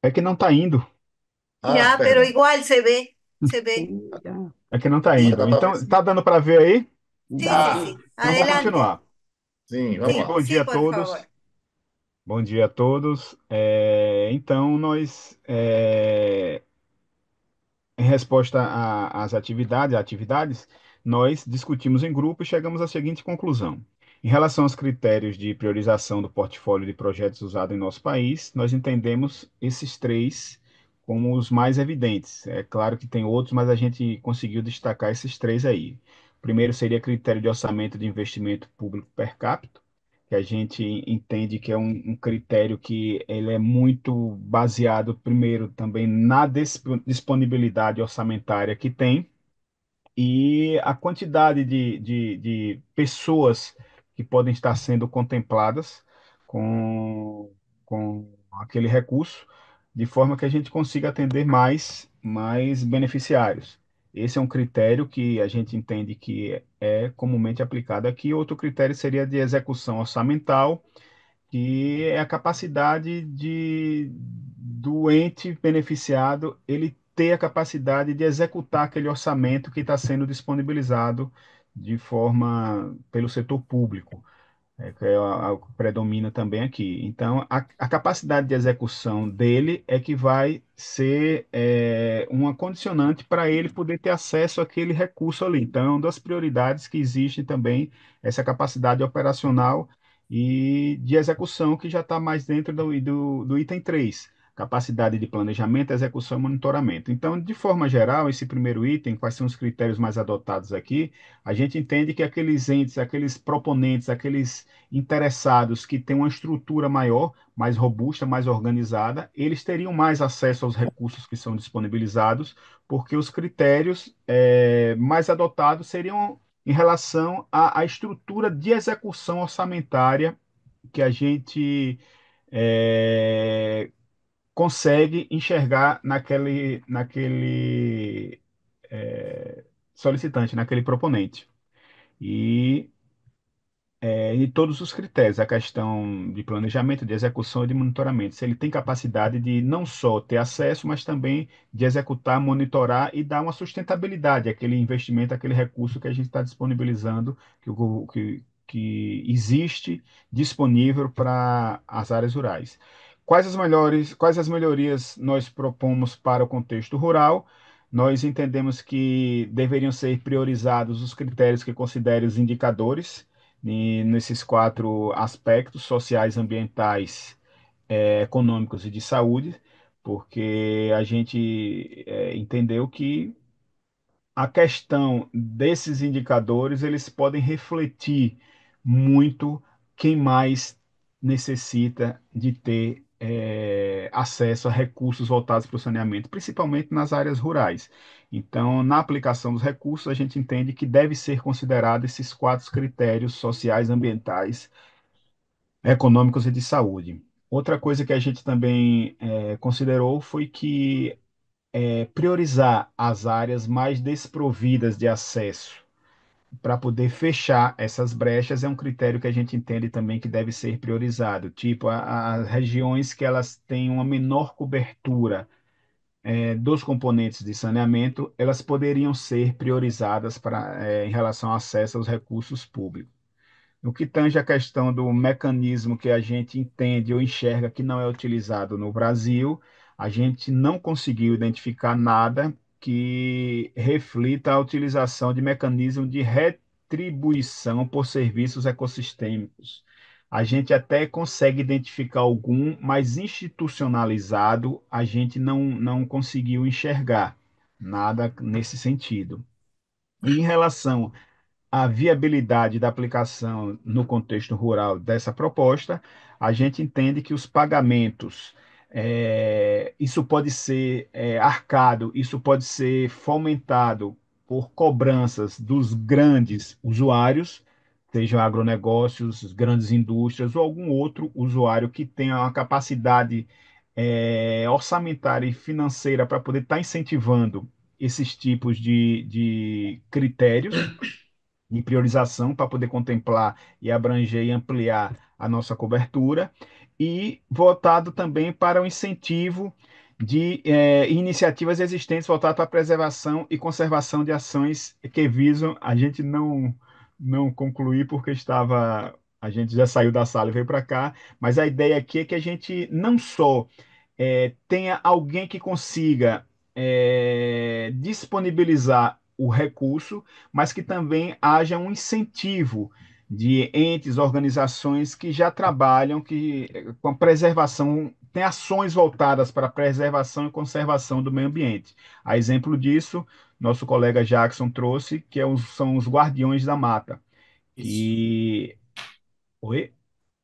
É que não está indo. ya, pero Perdão. igual se ve, se ve. Sim, já, É que não está Sí, Já indo. dá para ver, Então, sim. tá dando para ver aí? sí, sí, dá. sí. Então, vou Adelante. continuar. Sim, vamos Sí, lá. Bom sí, dia a por favor. todos. Bom dia a todos. Então, nós em resposta às atividades, nós discutimos em grupo e chegamos à seguinte conclusão. Em relação aos critérios de priorização do portfólio de projetos usado em nosso país, nós entendemos esses três como os mais evidentes. É claro que tem outros, mas a gente conseguiu destacar esses três aí. O primeiro seria critério de orçamento de investimento público per capita, que a gente entende que é um critério que ele é muito baseado, primeiro, também na disponibilidade orçamentária que tem e a quantidade de pessoas que podem estar sendo contempladas com aquele recurso, de forma que a gente consiga atender mais beneficiários. Esse é um critério que a gente entende que é comumente aplicado aqui. Outro critério seria de execução orçamental, que é a capacidade do ente beneficiado ele ter a capacidade de executar aquele orçamento que está sendo disponibilizado de forma pelo setor público, que é o que predomina também aqui. Então, a capacidade de execução dele é que vai ser uma condicionante para ele poder ter acesso àquele recurso ali. Então, é uma das prioridades que existe também, essa capacidade operacional e de execução, que já está mais dentro do item 3, capacidade de planejamento, execução e monitoramento. Então, de forma geral, esse primeiro item, quais são os critérios mais adotados aqui? A gente entende que aqueles entes, aqueles proponentes, aqueles interessados que têm uma estrutura maior, mais robusta, mais organizada, eles teriam mais acesso aos recursos que são disponibilizados, porque os critérios mais adotados seriam em relação à estrutura de execução orçamentária que a gente consegue enxergar naquele solicitante, naquele proponente. E todos os critérios, a questão de planejamento, de execução e de monitoramento. Se ele tem capacidade de não só ter acesso, mas também de executar, monitorar e dar uma sustentabilidade àquele investimento, àquele recurso que a gente está disponibilizando, que existe disponível para as áreas rurais. Quais as melhorias nós propomos para o contexto rural? Nós entendemos que deveriam ser priorizados os critérios que considerem os indicadores nesses quatro aspectos: sociais, ambientais, econômicos e de saúde, porque a gente entendeu que a questão desses indicadores eles podem refletir muito quem mais necessita de ter acesso a recursos voltados para o saneamento, principalmente nas áreas rurais. Então, na aplicação dos recursos, a gente entende que deve ser considerado esses quatro critérios sociais, ambientais, econômicos e de saúde. Outra coisa que a gente também considerou foi que priorizar as áreas mais desprovidas de acesso para poder fechar essas brechas, é um critério que a gente entende também que deve ser priorizado. Tipo, as regiões que elas têm uma menor cobertura dos componentes de saneamento, elas poderiam ser priorizadas em relação ao acesso aos recursos públicos. No que tange a questão do mecanismo que a gente entende ou enxerga que não é utilizado no Brasil, a gente não conseguiu identificar nada que reflita a utilização de mecanismo de retribuição por serviços ecossistêmicos. A gente até consegue identificar algum, mas institucionalizado a gente não conseguiu enxergar nada nesse sentido. E em relação a viabilidade da aplicação no contexto rural dessa proposta, a gente entende que os pagamentos, isso pode ser arcado, isso pode ser fomentado por cobranças dos grandes usuários, sejam agronegócios, grandes indústrias ou algum outro usuário que tenha uma capacidade orçamentária e financeira para poder estar incentivando esses tipos de critérios de priorização para poder contemplar e abranger e ampliar a nossa cobertura, e voltado também para o incentivo de iniciativas existentes voltadas para a preservação e conservação de ações que visam, a gente não concluir porque a gente já saiu da sala e veio para cá, mas a ideia aqui é que a gente não só tenha alguém que consiga disponibilizar o recurso, mas que também haja um incentivo de entes, organizações que já trabalham com a preservação, tem ações voltadas para a preservação e conservação do meio ambiente. A exemplo disso, nosso colega Jackson trouxe, que são os Guardiões da Mata, Isso. que... Oi?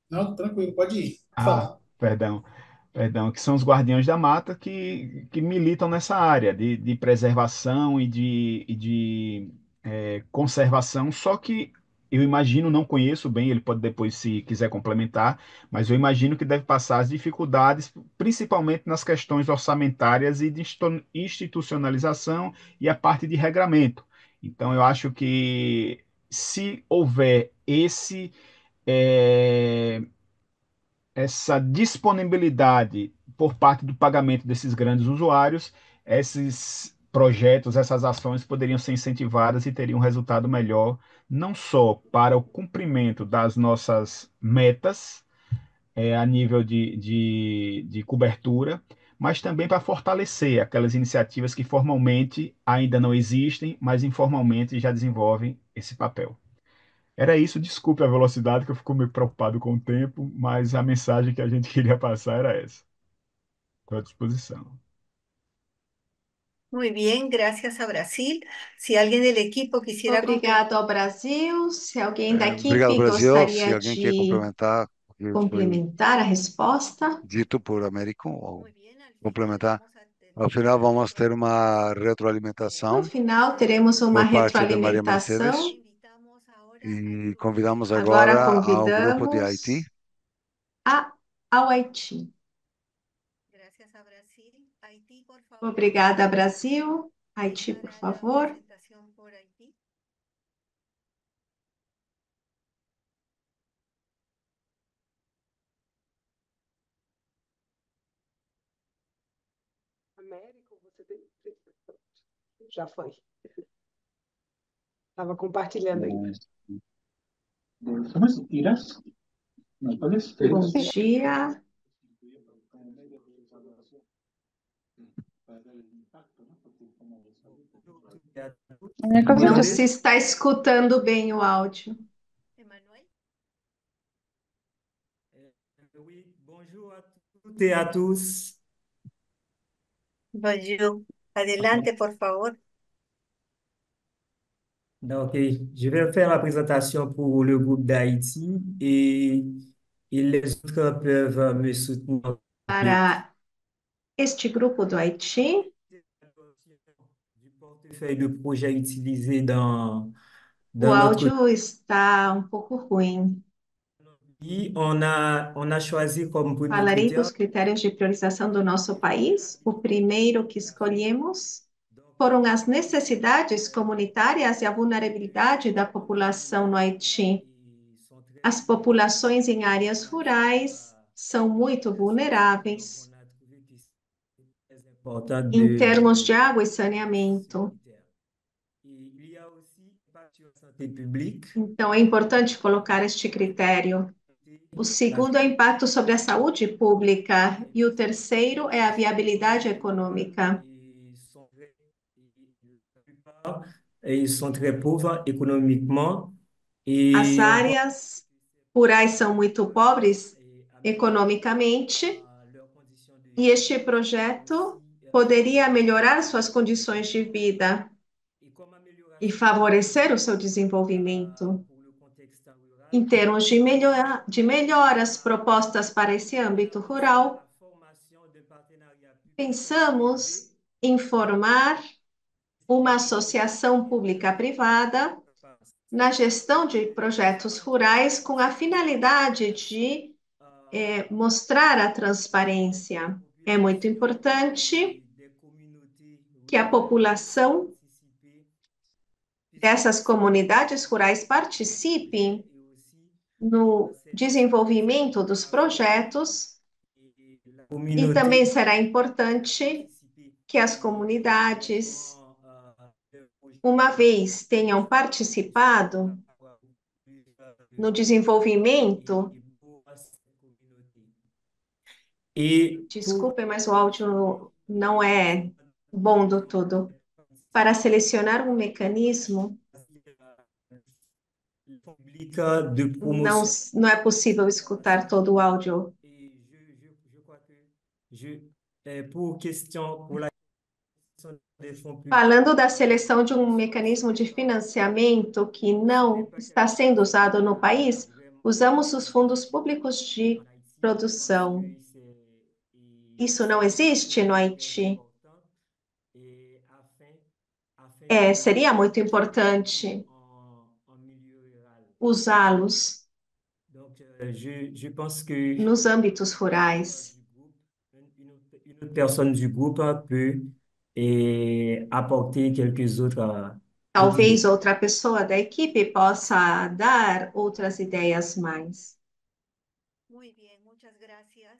Não, tranquilo, pode ir. Ah, Fala. perdão, que são os Guardiões da Mata que militam nessa área de preservação e de conservação, só que eu imagino, não conheço bem, ele pode depois, se quiser complementar, mas eu imagino que deve passar as dificuldades, principalmente nas questões orçamentárias e de institucionalização e a parte de regramento. Então, eu acho que se houver eh, essa disponibilidade por parte do pagamento desses grandes usuários, esses projetos, essas ações poderiam ser incentivadas e teriam um resultado melhor, não só para o cumprimento das nossas metas, a nível de cobertura, mas também para fortalecer aquelas iniciativas que formalmente ainda não existem, mas informalmente já desenvolvem esse papel. Era isso, desculpe a velocidade, que eu fico meio preocupado com o tempo, mas a mensagem que a gente queria passar era essa. Estou à disposição. Muy bien, gracias a Brasil. Si alguien del equipo quisiera complementar. Obrigado ao Brasil. Se alguém da Obrigado, equipe Brasil. Se gostaria alguém quer de complementar o que foi complementar a resposta. dito por Américo, ou Muy bien, al final complementar, vamos a ao tener final una vamos ter uma retroalimentación. No retroalimentação final, teremos uma por parte de Maria retroalimentação. Mercedes Invitamos ahora al e grupo de convidamos Haití. Agora agora ao grupo de Haiti. convidamos ao Haiti. Gracias a Brasil. Haití, por favor, Obrigada, Brasil. Haiti, por para la favor. presentación por Haití. Américo, você tem. Já foi. Estava compartilhando ainda. ¿Cómo tiras? ¿Me puedes? Bom dia. Não se está escutando bem o áudio. Emmanuel. Oui, bonjour à toutes et à tous. Bonjour. Adelante, por favor. Donc, je vais faire la présentation pour le groupe d'Haïti et les autres peuvent me soutenir. Para este grupo do Haiti, Du portefeuille de projets utilisés o dans notre áudio está um pouco ruim. pays. On a choisi comme premier Falarei critère dos critérios de priorização do nosso país. O primeiro que escolhemos donc, foram as necessidades comunitárias e a vulnerabilidade da população no Haiti. As populações em áreas rurais são muito vulneráveis Important em de termos de água e saneamento. il y a aussi une partie de santé publique. Então, é importante colocar este critério. O segundo é o impacto sobre a saúde pública e o terceiro é a viabilidade econômica. Ils sont très pauvres économiquement As et on pense áreas rurais são muito pobres economicamente leurs conditions de e vie este projeto poderia melhorar suas condições de vida et comme e amélioration favorecer o seu desenvolvimento. pour le contexte rural. Em termos de melhoras propostas para esse âmbito rural, La formation de partenariats publics pensamos em formar uma associação pública-privada na gestão de projetos rurais com a finalidade de mostrar a transparência. É muito importante des communautés que a população participer dessas comunidades rurais participe et aussi no desenvolvimento dos projetos la e communauté também será importante participer que as comunidades, leur projet uma vez tenham participado no desenvolvimento. et pour Desculpem, mas o áudio não é bom do todo. Para selecionar um mecanismo, public de não, promotion. não é possível escutar todo o áudio. Et je crois que pour la question des fonds publics, Falando da seleção de um mecanismo de financiamento que não está sendo usado no país, usamos os fundos públicos de produção. Isso não existe no Haiti. Seria muito importante usá-los donc je pense que nos âmbitos rurais. une autre personne du groupe peut apporter quelques autres idées. Talvez outra pessoa da equipe possa dar outras ideias mais. Muy bien, muchas gracias.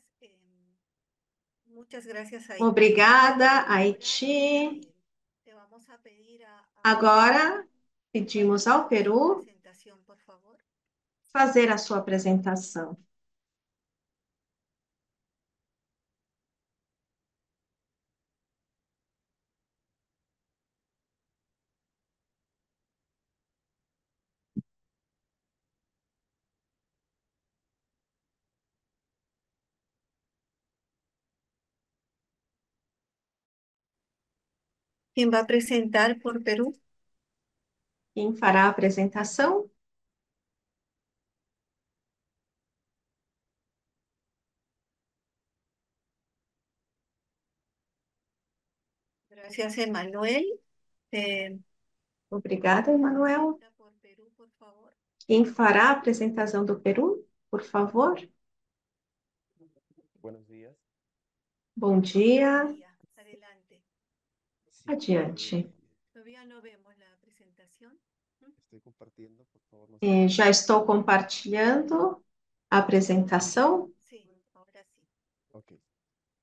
Muchas gracias, Haití. Obrigada, Haiti. Te vamos a pedir Agora, pedimos ao Peru presentación, por favor. fazer a sua apresentação. ¿Quién va a presentar por Perú? Quem fará a apresentação? Gracias, Emanuel. Obrigada, Emanuel. Por Perú, por favor. Quem fará a apresentação do Peru, por favor? Buenos días. Bom dia. Adelante. Sí, Adiante. Todavía no vemos la presentación. estoy compartiendo, por favor. No sé. Já estou compartilhando a apresentação. Sí, ahora sí. Ok.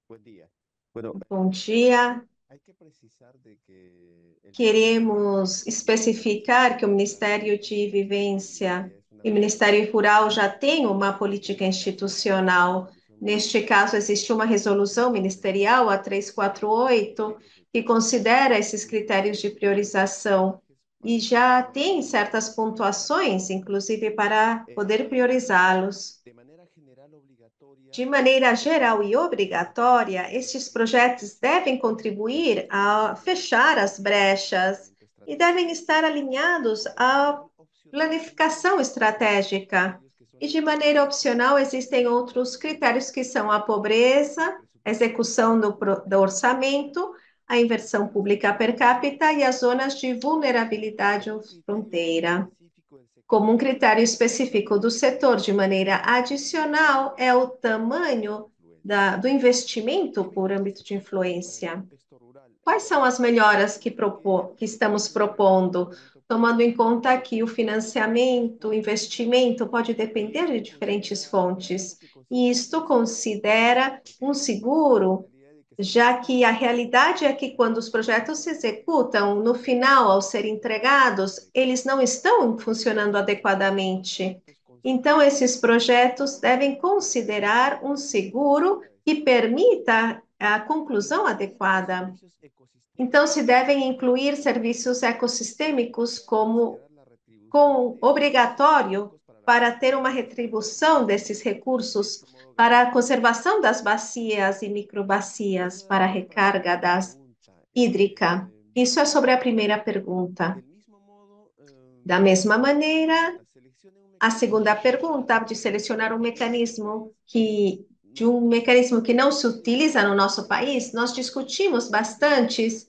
Buen día. Bueno, Bom dia. hay que precisar de que el Queremos especificar que o Ministério de Vivência e o Ministério Rural já têm uma política institucional. Neste caso, existe uma resolução ministerial, a 348, que considera esses critérios de priorização e já tem certas pontuações, inclusive para poder priorizá-los. de manera general obligatoria De maneira geral e obrigatória, estes projetos devem contribuir a fechar as brechas e devem estar alinhados à planificação estratégica. E de maneira opcional, existem outros critérios que são a pobreza, a execução do orçamento, a inversão pública per capita e as zonas de vulnerabilidade ou fronteira. Como um critério específico do setor, de maneira adicional, é o tamanho do investimento por âmbito de influência. contexto rural Quais são as melhoras que estamos propondo, tomando em conta que o financiamento, o investimento pode depender de diferentes fontes? E isto considera um seguro, já que a realidade é que quando os projetos se executam, no final, ao serem entregados, eles não estão funcionando adequadamente. Então, esses projetos devem considerar um seguro que permita a conclusão adequada. Então, se devem incluir serviços ecossistêmicos como obrigatório para ter uma retribuição desses recursos para a conservação das bacias e microbacias, para a recarga hídrica. Isso é sobre a primeira pergunta. Da mesma maneira, a segunda pergunta de selecionar um mecanismo que não se utiliza no nosso país, nós discutimos bastante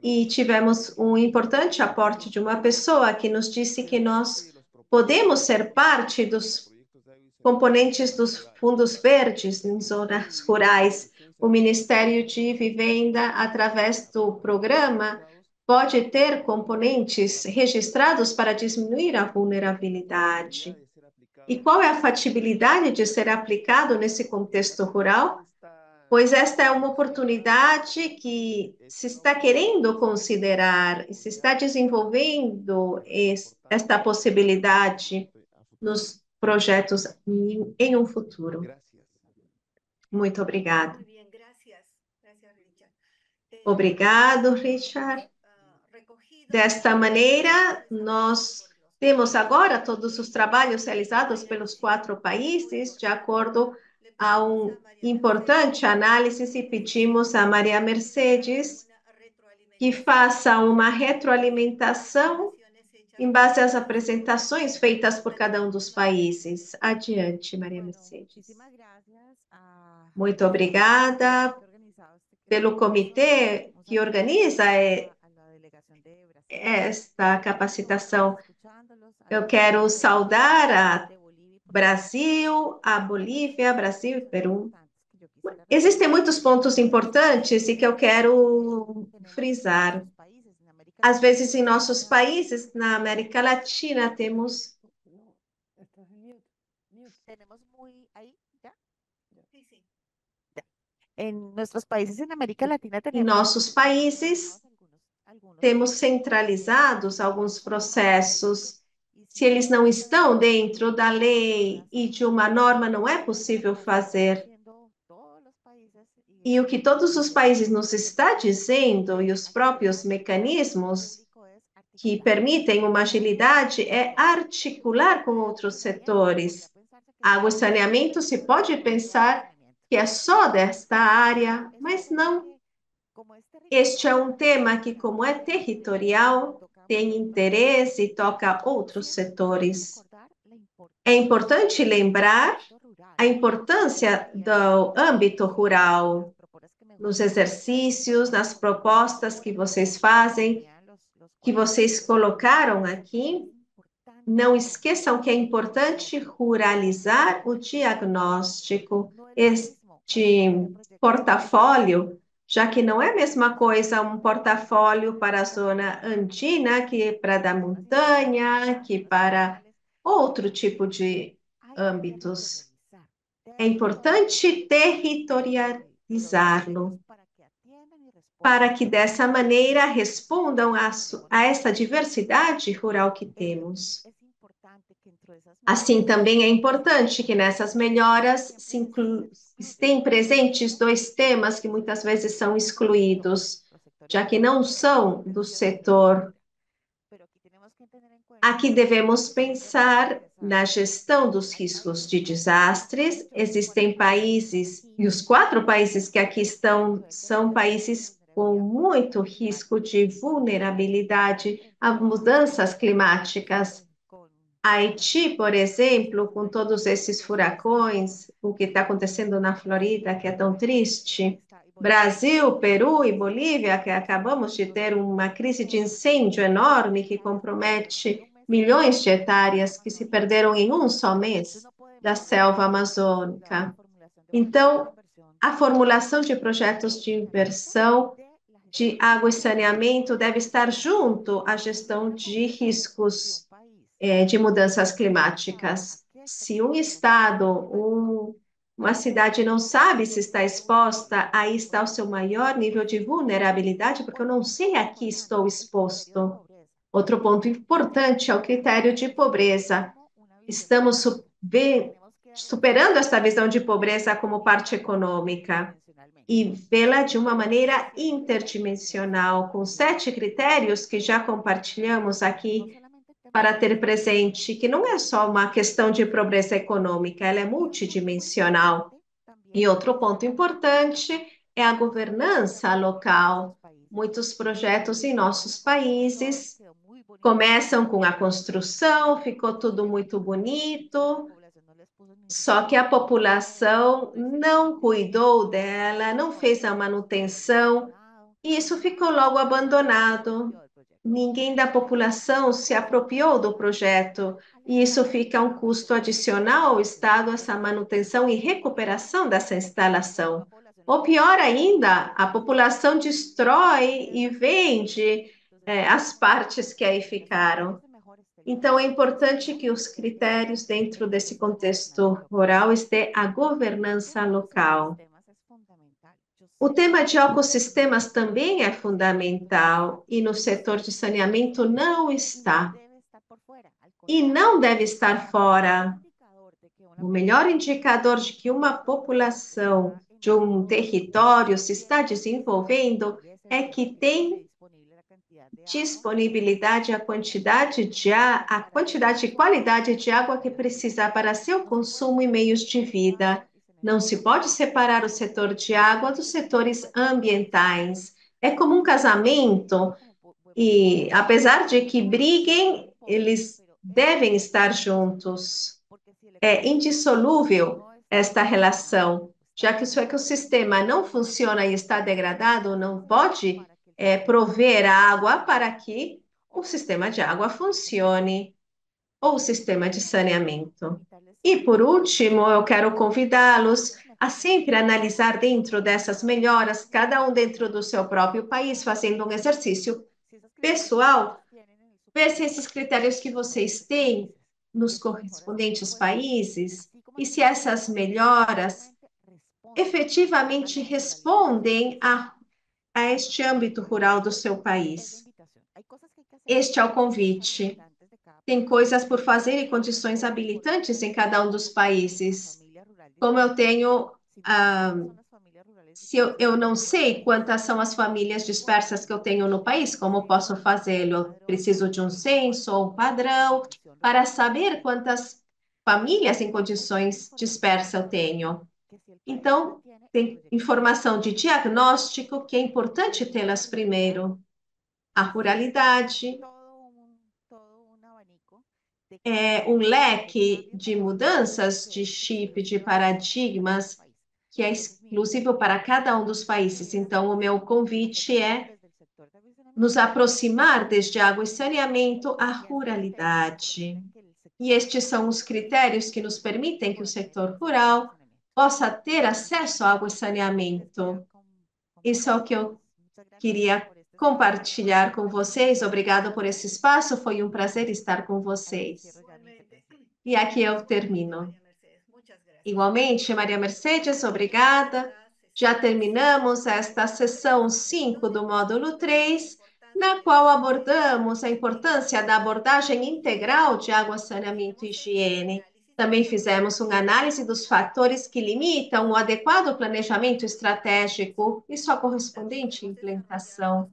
e tivemos um importante aporte de uma pessoa que nos disse que nós podemos ser parte dos componentes dos fundos verdes em zonas rurais. O Ministério de Vivenda, através do programa, pode ter componentes registrados para diminuir a vulnerabilidade. E qual é a fatibilidade de ser aplicado nesse contexto rural? Pois esta é uma oportunidade que se está querendo considerar e se está desenvolvendo esta possibilidade nos projetos em um futuro. Muito obrigada. Obrigado, Richard. Desta maneira, nós temos agora todos os trabalhos realizados pelos 4 países, de acordo a uma importante análise, e pedimos a Maria Mercedes que faça uma retroalimentação em base às apresentações feitas por cada um dos países. Adiante, Maria Mercedes. Muito obrigada pelo comitê que organiza esta capacitação. Eu quero saudar a Brasil, a Bolívia, Brasil e Peru. Existem muitos pontos importantes e que eu quero frisar. Às vezes, em nossos países, na América Latina, temos En nuestros países en América Latina em nossos países, temos centralizados alguns processos. Se eles não estão dentro da lei e de uma norma, não é possível fazer. E o que todos os países nos está dizendo e os próprios mecanismos que permitem uma agilidade é articular com outros setores. Água e saneamento se pode pensar que é só desta área, mas não. Este é um tema que, como é territorial, tem interesse e toca outros setores. É importante lembrar a importância do âmbito rural nos exercícios, nas propostas que vocês fazem, que vocês colocaram aqui. Não esqueçam que é importante ruralizar o diagnóstico, este portfólio, já que não é a mesma coisa um portfólio para a zona andina que para a da montanha, que para outro tipo de âmbitos. É importante territorializá-lo, para que dessa maneira respondam a essa diversidade rural que temos. Assim, também é importante que nessas melhoras estejam presentes 2 temas que muitas vezes são excluídos, já que não são do setor. Aqui devemos pensar na gestão dos riscos de desastres. Existem países, e os 4 países que aqui estão são países com muito risco de vulnerabilidade a mudanças climáticas. Haiti, por exemplo, com todos esses furacões, o que está acontecendo na Flórida, que é tão triste. Brasil, Peru e Bolívia, que acabamos de ter uma crise de incêndio enorme que compromete milhões de hectares que se perderam em um só mês da selva amazônica. Então, a formulação de projetos de inversão de água e saneamento deve estar junto à gestão de riscos de mudanças climáticas. Se um estado, uma cidade não sabe se está exposta, aí está o seu maior nível de vulnerabilidade, porque eu não sei a que estou exposto. Outro ponto importante é o critério de pobreza. Estamos superando esta visão de pobreza como parte econômica e vê-la de uma maneira interdimensional, com 7 critérios que já compartilhamos aqui para ter presente que não é só uma questão de pobreza econômica, ela é multidimensional. E outro ponto importante é a governança local. Muitos projetos em nossos países começam com a construção, ficou tudo muito bonito, só que a população não cuidou dela, não fez a manutenção, e isso ficou logo abandonado. Ninguém da população se apropriou do projeto, e isso fica um custo adicional ao Estado, essa manutenção e recuperação dessa instalação. Ou pior ainda, a população destrói e vende as partes que aí ficaram. Então, é importante que os critérios dentro desse contexto rural estejam a governança local. O tema de ecossistemas também é fundamental e no setor de saneamento não está. E não deve estar fora. O melhor indicador de que uma população de um território se está desenvolvendo é que tem disponibilidade a quantidade e qualidade de água que precisa para seu consumo e meios de vida. Não se pode separar o setor de água dos setores ambientais. É como um casamento e, apesar de que briguem, eles devem estar juntos. É indissolúvel esta relação, já que se o ecossistema não funciona e está degradado, não pode prover a água para que o sistema de água funcione, ou o sistema de saneamento. E, por último, eu quero convidá-los a sempre analisar dentro dessas melhoras, cada um dentro do seu próprio país, fazendo um exercício pessoal, ver se esses critérios que vocês têm nos correspondentes países e se essas melhoras efetivamente respondem a este âmbito rural do seu país. Este é o convite. Tem coisas por fazer e condições habilitantes em cada um dos países. Como eu tenho, se eu não sei quantas são as famílias dispersas que eu tenho no país, como posso fazê-lo? Eu preciso de um censo ou um padrão para saber quantas famílias em condições dispersas eu tenho. Então, tem informação de diagnóstico que é importante tê-las primeiro. A ruralidade é um leque de mudanças de chip, de paradigmas, que é exclusivo para cada um dos países. Então, o meu convite é nos aproximar desde água e saneamento à ruralidade. E estes são os critérios que nos permitem que o setor rural possa ter acesso à água e saneamento. Isso é o que eu queria compartilhar com vocês. Obrigado por esse espaço, foi um prazer estar com vocês. E aqui eu termino. Igualmente, Maria Mercedes, obrigada. Já terminamos esta sessão 5 do módulo 3, na qual abordamos a importância da abordagem integral de água, saneamento e higiene. Também fizemos uma análise dos fatores que limitam o adequado planejamento estratégico e sua correspondente implementação.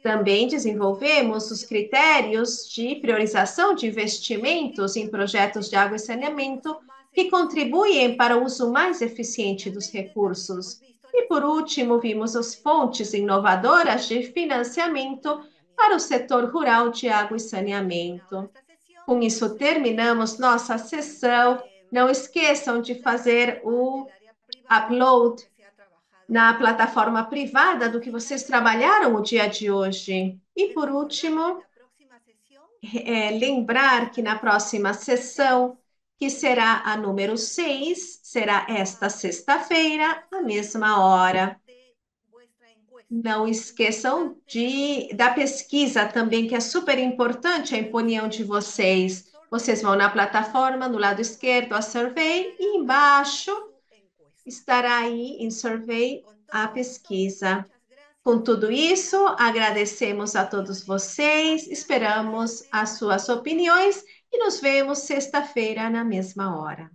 Também desenvolvemos os critérios de priorização de investimentos em projetos de água e saneamento que contribuem para o uso mais eficiente dos recursos. E, por último, vimos as fontes inovadoras de financiamento para o setor rural de água e saneamento. Com isso, terminamos nossa sessão. Não esqueçam de fazer o upload na plataforma privada do que vocês trabalharam o dia de hoje. E, por último, lembrar que na próxima sessão, que será a número 6, será esta sexta-feira, à mesma hora. Não esqueçam da pesquisa também, que é super importante, a opinião de vocês. Vocês vão na plataforma, no lado esquerdo, a survey, e embaixo estará aí em survey a pesquisa. Com tudo isso, agradecemos a todos vocês, esperamos as suas opiniões e nos vemos sexta-feira na mesma hora.